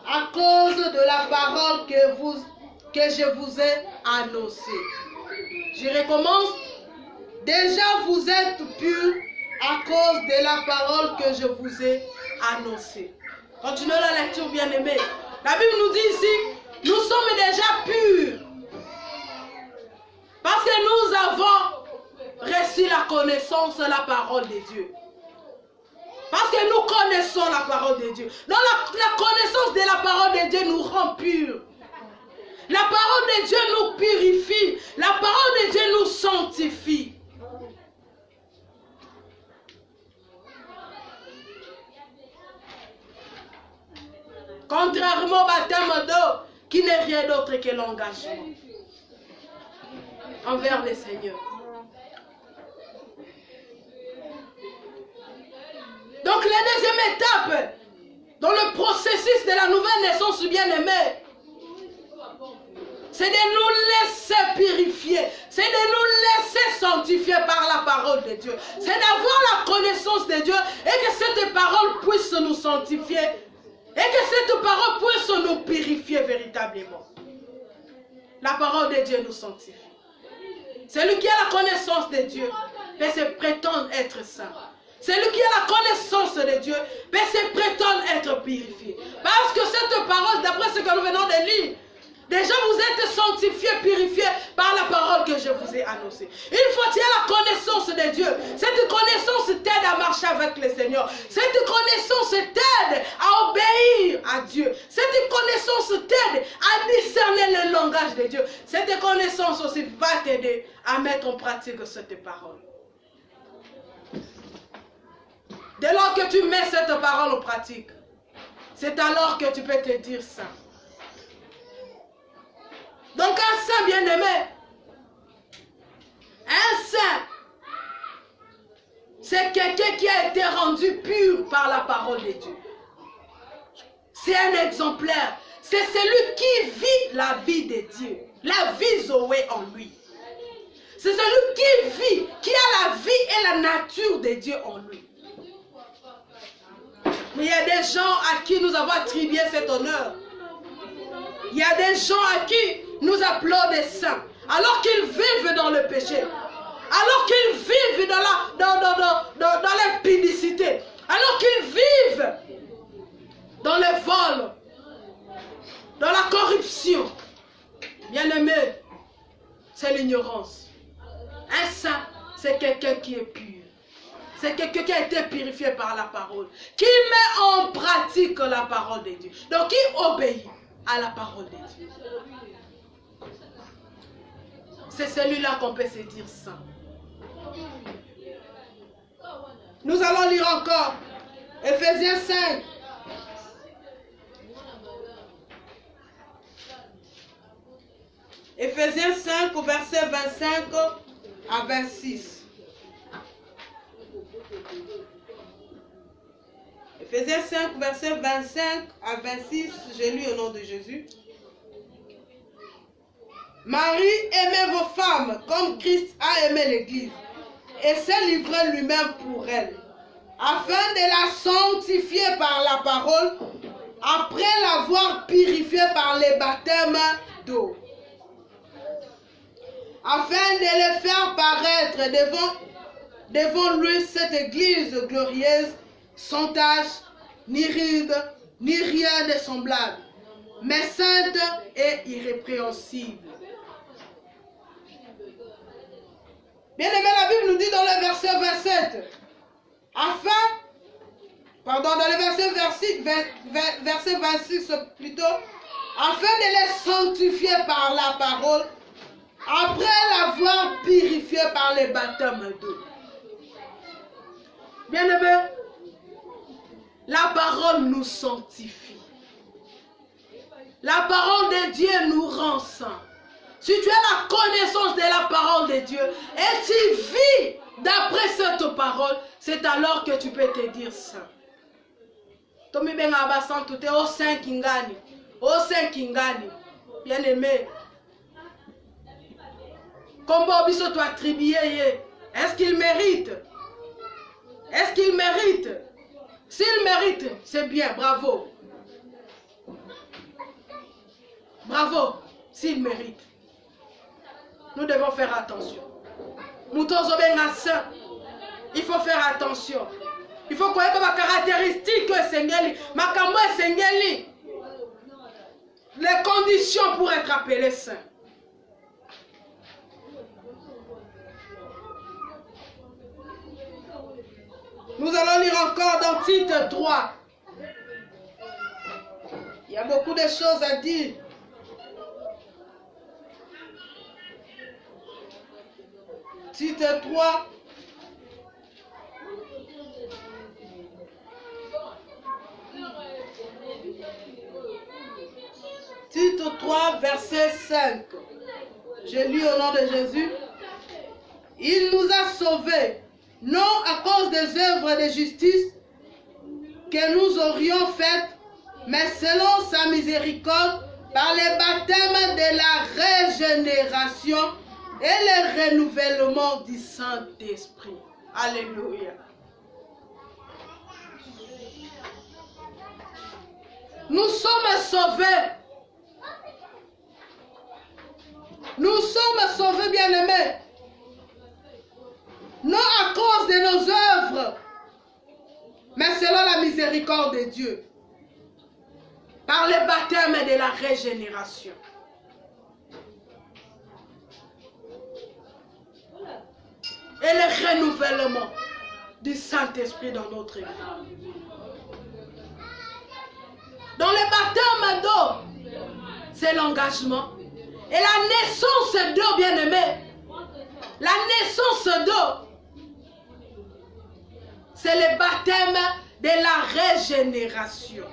à cause de la parole que je vous ai annoncée. Je recommence. Déjà vous êtes purs à cause de la parole que je vous ai annoncée. Continuons la lecture, bien-aimés. La Bible nous dit ici, nous sommes déjà purs. Parce que nous avons reçu la connaissance de la parole de Dieu. Parce que nous connaissons la parole de Dieu. Donc la connaissance de la parole de Dieu nous rend purs. La parole de Dieu nous purifie. La parole de Dieu nous sanctifie. Contrairement au baptême d'eau, qui n'est rien d'autre que l'engagement envers le Seigneur. Donc la deuxième étape dans le processus de la nouvelle naissance bien-aimée, c'est de nous laisser purifier, c'est de nous laisser sanctifier par la parole de Dieu. C'est d'avoir la connaissance de Dieu et que cette parole puisse nous sanctifier et que cette parole puisse nous purifier véritablement. La parole de Dieu nous sanctifie. Celui qui a la connaissance de Dieu peut se prétendre être saint. Celui qui a la connaissance de Dieu peut se prétendre être purifié. Parce que cette parole, d'après ce que nous venons de lire, déjà vous êtes sanctifiés, purifiés par la parole que je vous ai annoncée. Une fois qu'il y a la connaissance de Dieu, cette connaissance t'aide à marcher avec le Seigneur. Cette connaissance t'aide à obéir à Dieu. Cette connaissance t'aide à discerner le langage de Dieu. Cette connaissance aussi va t'aider à mettre en pratique cette parole. Dès lors que tu mets cette parole en pratique, c'est alors que tu peux te dire ça. Donc un saint bien-aimé, un saint, c'est quelqu'un qui a été rendu pur par la parole de Dieu. C'est un exemplaire. C'est celui qui vit la vie de Dieu. La vie Zoé en lui. C'est celui qui vit, qui a la vie et la nature de Dieu en lui. Mais il y a des gens à qui nous avons attribué cet honneur. Il y a des gens à qui nous appelons des saints, alors qu'ils vivent dans le péché, alors qu'ils vivent dans l'impudicité, alors qu'ils vivent dans le vol, dans la corruption. Bien-aimé, c'est l'ignorance. Un saint, c'est quelqu'un qui est pur. C'est quelqu'un qui a été purifié par la parole, qui met en pratique la parole de Dieu. Donc, qui obéit à la parole de Dieu. C'est celui-là qu'on peut se dire saint. Nous allons lire encore Ephésiens 5. Ephésiens 5 au verset 25 à 26. Ephésiens 5, verset 25 à 26, je lis au nom de Jésus. Marie, aimez vos femmes comme Christ a aimé l'Église et s'est livré lui-même pour elle, afin de la sanctifier par la parole, après l'avoir purifiée par les baptêmes d'eau, afin de les faire paraître devant lui cette église glorieuse, sans tache, ni ride, ni rien de semblable, mais sainte et irrépréhensible. Bien aimé, la Bible nous dit dans le verset 27, dans le verset 26 plutôt, afin de les sanctifier par la parole, après l'avoir purifié par les baptêmes d'eau. Bien aimé, la parole nous sanctifie. La parole de Dieu nous rend saints. Si tu as la connaissance de la parole de Dieu et tu vis d'après cette parole, c'est alors que tu peux te dire saint. Tomi benga abasan tout est au saint kingani. Au saint kingani. Bien aimé. Comment biso tu attribué? Est-ce qu'il mérite? Est-ce qu'il mérite? S'il mérite, c'est bien, bravo. Bravo, s'il mérite. Nous devons faire attention. Il faut faire attention. Il faut connaître ma caractéristique, les conditions pour être appelé saint. Nous allons lire encore dans Tite 3. Il y a beaucoup de choses à dire. Tite 3. Tite 3, verset 5. Je lis au nom de Jésus. Il nous a sauvés, non à cause des œuvres de justice que nous aurions faites, mais selon sa miséricorde, par les baptêmes de la régénération et le renouvellement du Saint-Esprit. Alléluia. Nous sommes sauvés. Nous sommes sauvés, bien-aimés. Non à cause de nos œuvres, mais selon la miséricorde de Dieu. Par le baptême de la régénération. Et le renouvellement du Saint-Esprit dans notre vie. Dans le baptême d'eau, c'est l'engagement. Et la naissance d'eau, bien-aimé, la naissance d'eau, c'est le baptême de la régénération.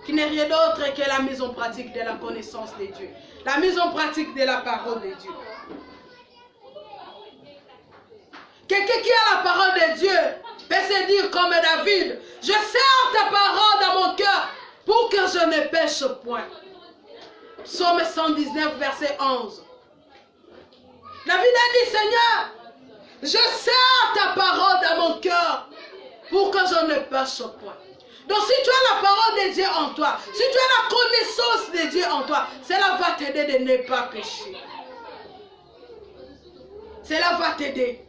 Qui n'est rien d'autre que la mise en pratique de la connaissance de Dieu. La mise en pratique de la parole de Dieu. Quelqu'un qui a la parole de Dieu peut se dire comme David, je serre ta parole dans mon cœur pour que je ne pêche point. Psaume 119, verset 11. David a dit, Seigneur, je serre ta parole dans mon cœur pour que je ne pêche point. Donc si tu as la parole de Dieu en toi, si tu as la connaissance de Dieu en toi, cela va t'aider de ne pas pécher. Cela va t'aider.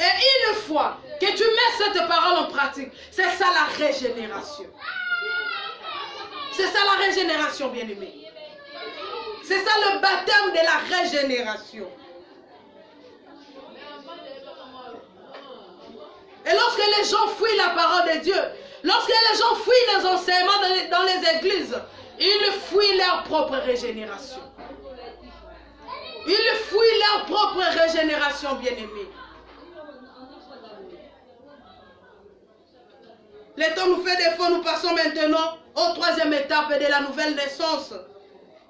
Et une fois que tu mets cette parole en pratique, c'est ça la régénération. C'est ça la régénération, bien-aimé. C'est ça le baptême de la régénération. Et lorsque les gens fuient la parole de Dieu, lorsque les gens fuient les enseignements dans les églises, ils fuient leur propre régénération. Ils fuient leur propre régénération, bien-aimés. Le temps nous fait défaut, nous passons maintenant aux troisième étape de la nouvelle naissance,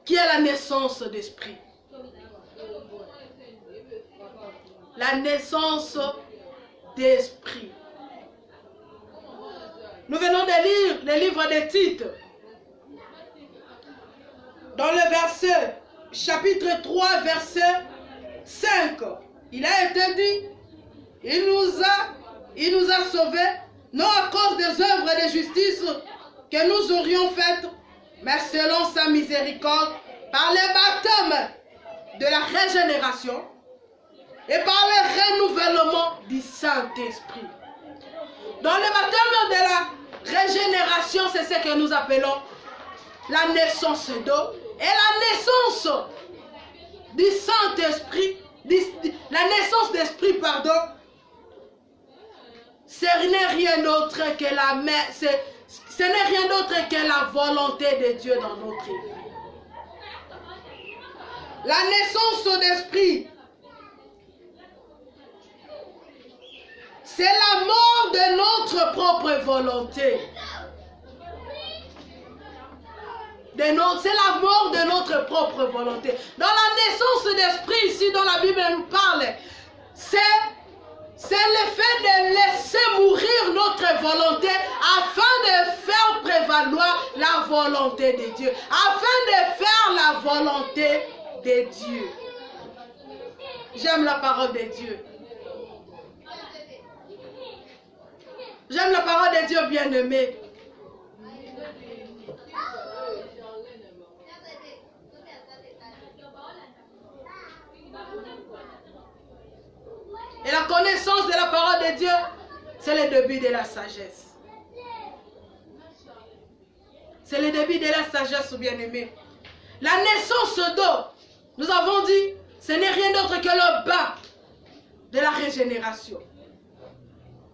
qui est la naissance d'esprit. La naissance d'esprit. Nous venons de lire le livre de Tite. Dans le verset, chapitre 3, verset 5, il a été dit, il nous a sauvés, non à cause des œuvres de justice que nous aurions faites, mais selon sa miséricorde, par le baptême de la régénération et par le renouvellement du Saint-Esprit. Dans le baptême de la régénération, c'est ce que nous appelons la naissance d'eau et la naissance du Saint-Esprit, la naissance d'esprit, pardon, ce n'est rien d'autre que ce n'est rien d'autre que la volonté de Dieu dans notre vie. La naissance d'esprit, c'est la mort de notre propre volonté. C'est la mort de notre propre volonté. Dans la naissance d'esprit, ici, dont la Bible nous parle, c'est le fait de laisser mourir notre volonté afin de faire prévaloir la volonté de Dieu. Afin de faire la volonté de Dieu. J'aime la parole de Dieu. J'aime la parole de Dieu, bien-aimé. Et la connaissance de la parole de Dieu, c'est le début de la sagesse. C'est le début de la sagesse, bien-aimé. La naissance d'eau, nous avons dit, ce n'est rien d'autre que le bain de la régénération.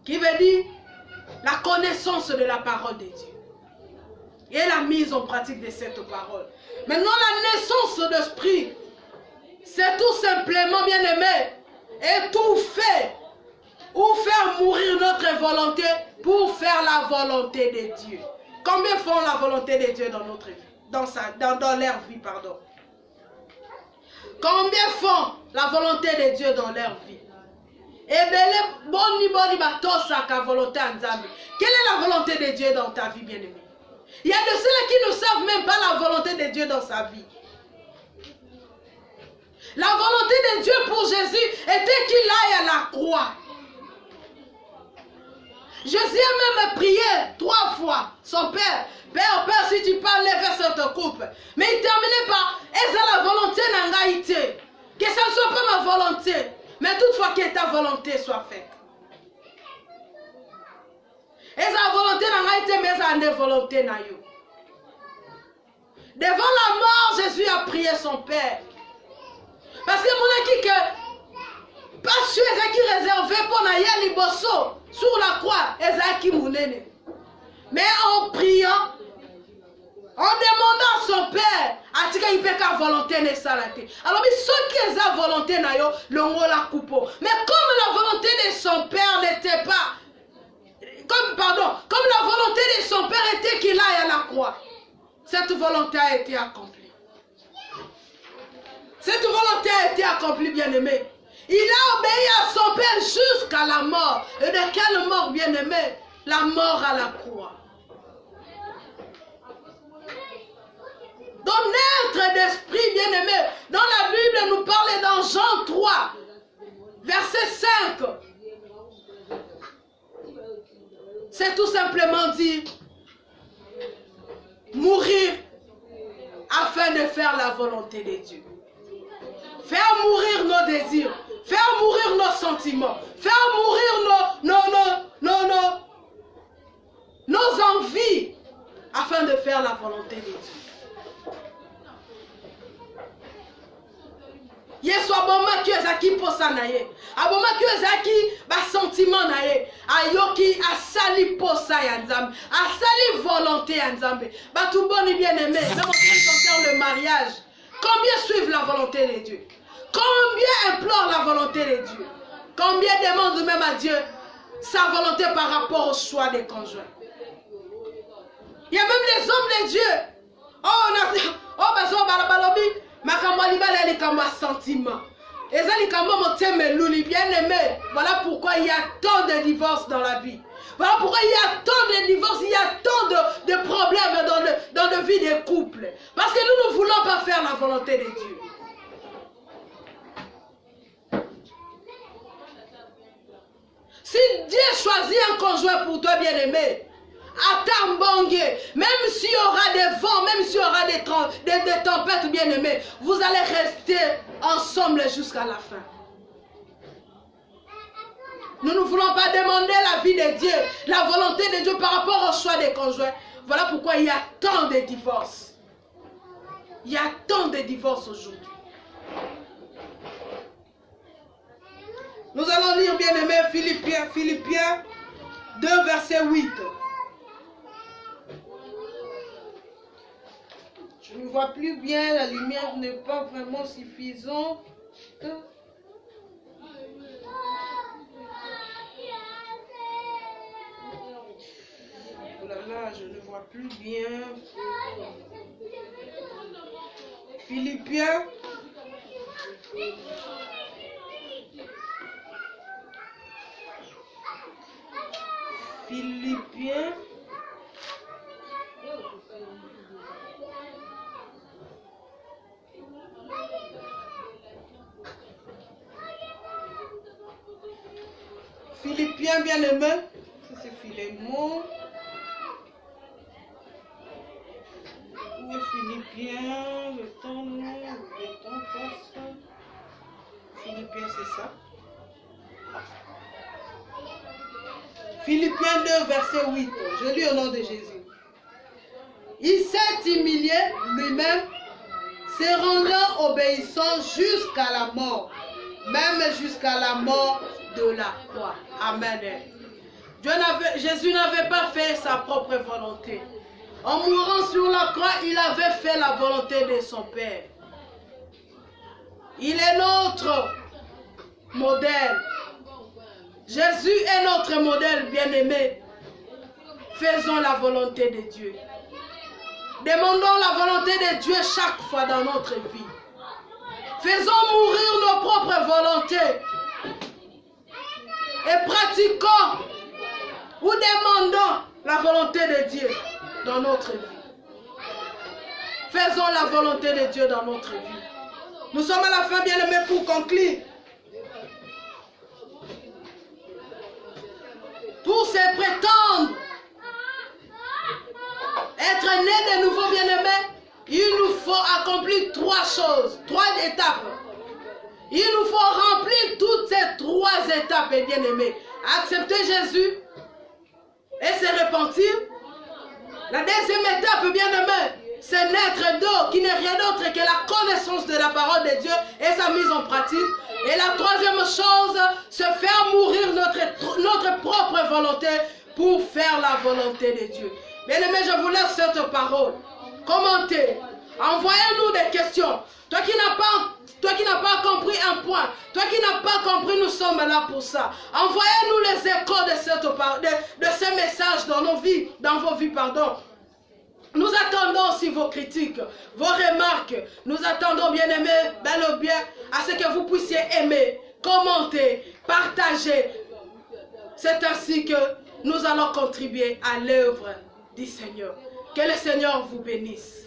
Qui veut dire la connaissance de la parole de Dieu. Et la mise en pratique de cette parole. Maintenant, la naissance d'esprit, c'est tout simplement, bien-aimé, étouffer ou faire mourir notre volonté pour faire la volonté de Dieu. Combien font la volonté de Dieu dans notre vie, dans leur vie, pardon. Combien font la volonté de Dieu dans leur vie? Quelle est la volonté de Dieu dans ta vie, bien-aimé? Il y a de ceux qui ne savent même pas la volonté de Dieu dans sa vie. La volonté de Dieu pour Jésus était qu'il aille à la croix. Jésus a même prié 3 fois son Père. Père, si tu parles, lève cette coupe. Mais il terminait par est-ce la volonté n'angaïté? Que ça ne soit pas ma volonté, mais toutefois que ta volonté soit faite. Est-ce la volonté n'angaïté, mais ça n'est volonté naïo. Devant la mort, Jésus a prié son Père. Parce que mon équipe, pas sûr qui réservé pour Naya Liboso sur la croix, Ezaki Mounene. Mais en priant, en demandant à son Père, à ce qu'il peut qu'à volonté ne s'arrêter. Alors, ceux qui ont la volonté, l'ont la coupeau. Mais comme la volonté de son Père n'était pas, comme la volonté de son Père était qu'il aille à la croix, cette volonté a été accomplie. Cette volonté a été accomplie, bien-aimé. Il a obéi à son Père jusqu'à la mort. Et de quelle mort, bien-aimé? La mort à la croix. Donc, naître d'esprit, bien-aimé, dans la Bible, nous parle dans Jean 3, verset 5. C'est tout simplement dit, mourir afin de faire la volonté de Dieu. Faire mourir nos désirs, faire mourir nos sentiments, faire mourir nos envies afin de faire la volonté de Dieu. Yeso aboma ki ezaki posa na ye. Aboma ki ezaki ba sentiment na ye. Ayoki asali posa ya Nzambe. Asali volonté ya Nzambe. Batu boni bien-aimé, même en concernant le mariage. Combien suivent la volonté de Dieu? Combien implorent la volonté de Dieu? Combien demandent même à Dieu sa volonté par rapport au choix des conjoints? Il y a même les hommes de Dieu. Sentiment. Voilà pourquoi il y a tant de divorces dans la vie. Voilà pourquoi il y a tant de divorces, il y a tant de problèmes dans la vie des couples. Parce que nous ne voulons pas faire la volonté de Dieu. Si Dieu choisit un conjoint pour toi, bien-aimé, Atambongue. Même s'il y aura des vents, même s'il y aura des tempêtes, bien-aimés, vous allez rester ensemble jusqu'à la fin. Nous ne voulons pas demander la vie de Dieu, la volonté de Dieu par rapport au choix des conjoints. Voilà pourquoi il y a tant de divorces. Il y a tant de divorces aujourd'hui. Nous allons lire, bien-aimé, Philippiens 2, verset 8. Je ne vois plus bien, la lumière n'est pas vraiment suffisante. Oh là là, je ne vois plus bien. Philippiens. Philippiens, bien-aimé. Ça c'est Philémon. Philippiens, le temps passe. Philippiens, c'est ça. Philippiens 2, verset 8. Je lis au nom de Jésus. Il s'est humilié lui-même, se rendant obéissant jusqu'à la mort, même jusqu'à la mort de la croix. Amen. Jésus n'avait pas fait sa propre volonté. En mourant sur la croix, il avait fait la volonté de son Père. Il est notre modèle. Jésus est notre modèle bien-aimé. Faisons la volonté de Dieu. Demandons la volonté de Dieu chaque fois dans notre vie. Faisons mourir nos propres volontés. Et pratiquons ou demandons la volonté de Dieu dans notre vie. Faisons la volonté de Dieu dans notre vie. Nous sommes à la fin, bien-aimés, pour conclure. Pour se prétendre être né de nouveau, bien-aimés, il nous faut accomplir 3 choses, 3 étapes. Il nous faut remplir toutes ces 3 étapes, bien-aimés. Accepter Jésus et se repentir. La deuxième étape, bien-aimés, c'est naître d'eau, qui n'est rien d'autre que la connaissance de la parole de Dieu et sa mise en pratique. Et la troisième chose, c'est faire mourir notre propre volonté pour faire la volonté de Dieu. Bien-aimés, je vous laisse cette parole. Commentez. Envoyez-nous des questions. Toi qui n'as pas compris un point, toi qui n'as pas compris, nous sommes là pour ça. Envoyez-nous les échos de ces messages dans nos vies, dans vos vies, pardon. Nous attendons aussi vos critiques, vos remarques. Nous attendons, bien-aimés, bel ou bien, à ce que vous puissiez aimer, commenter, partager. C'est ainsi que nous allons contribuer à l'œuvre du Seigneur. Que le Seigneur vous bénisse.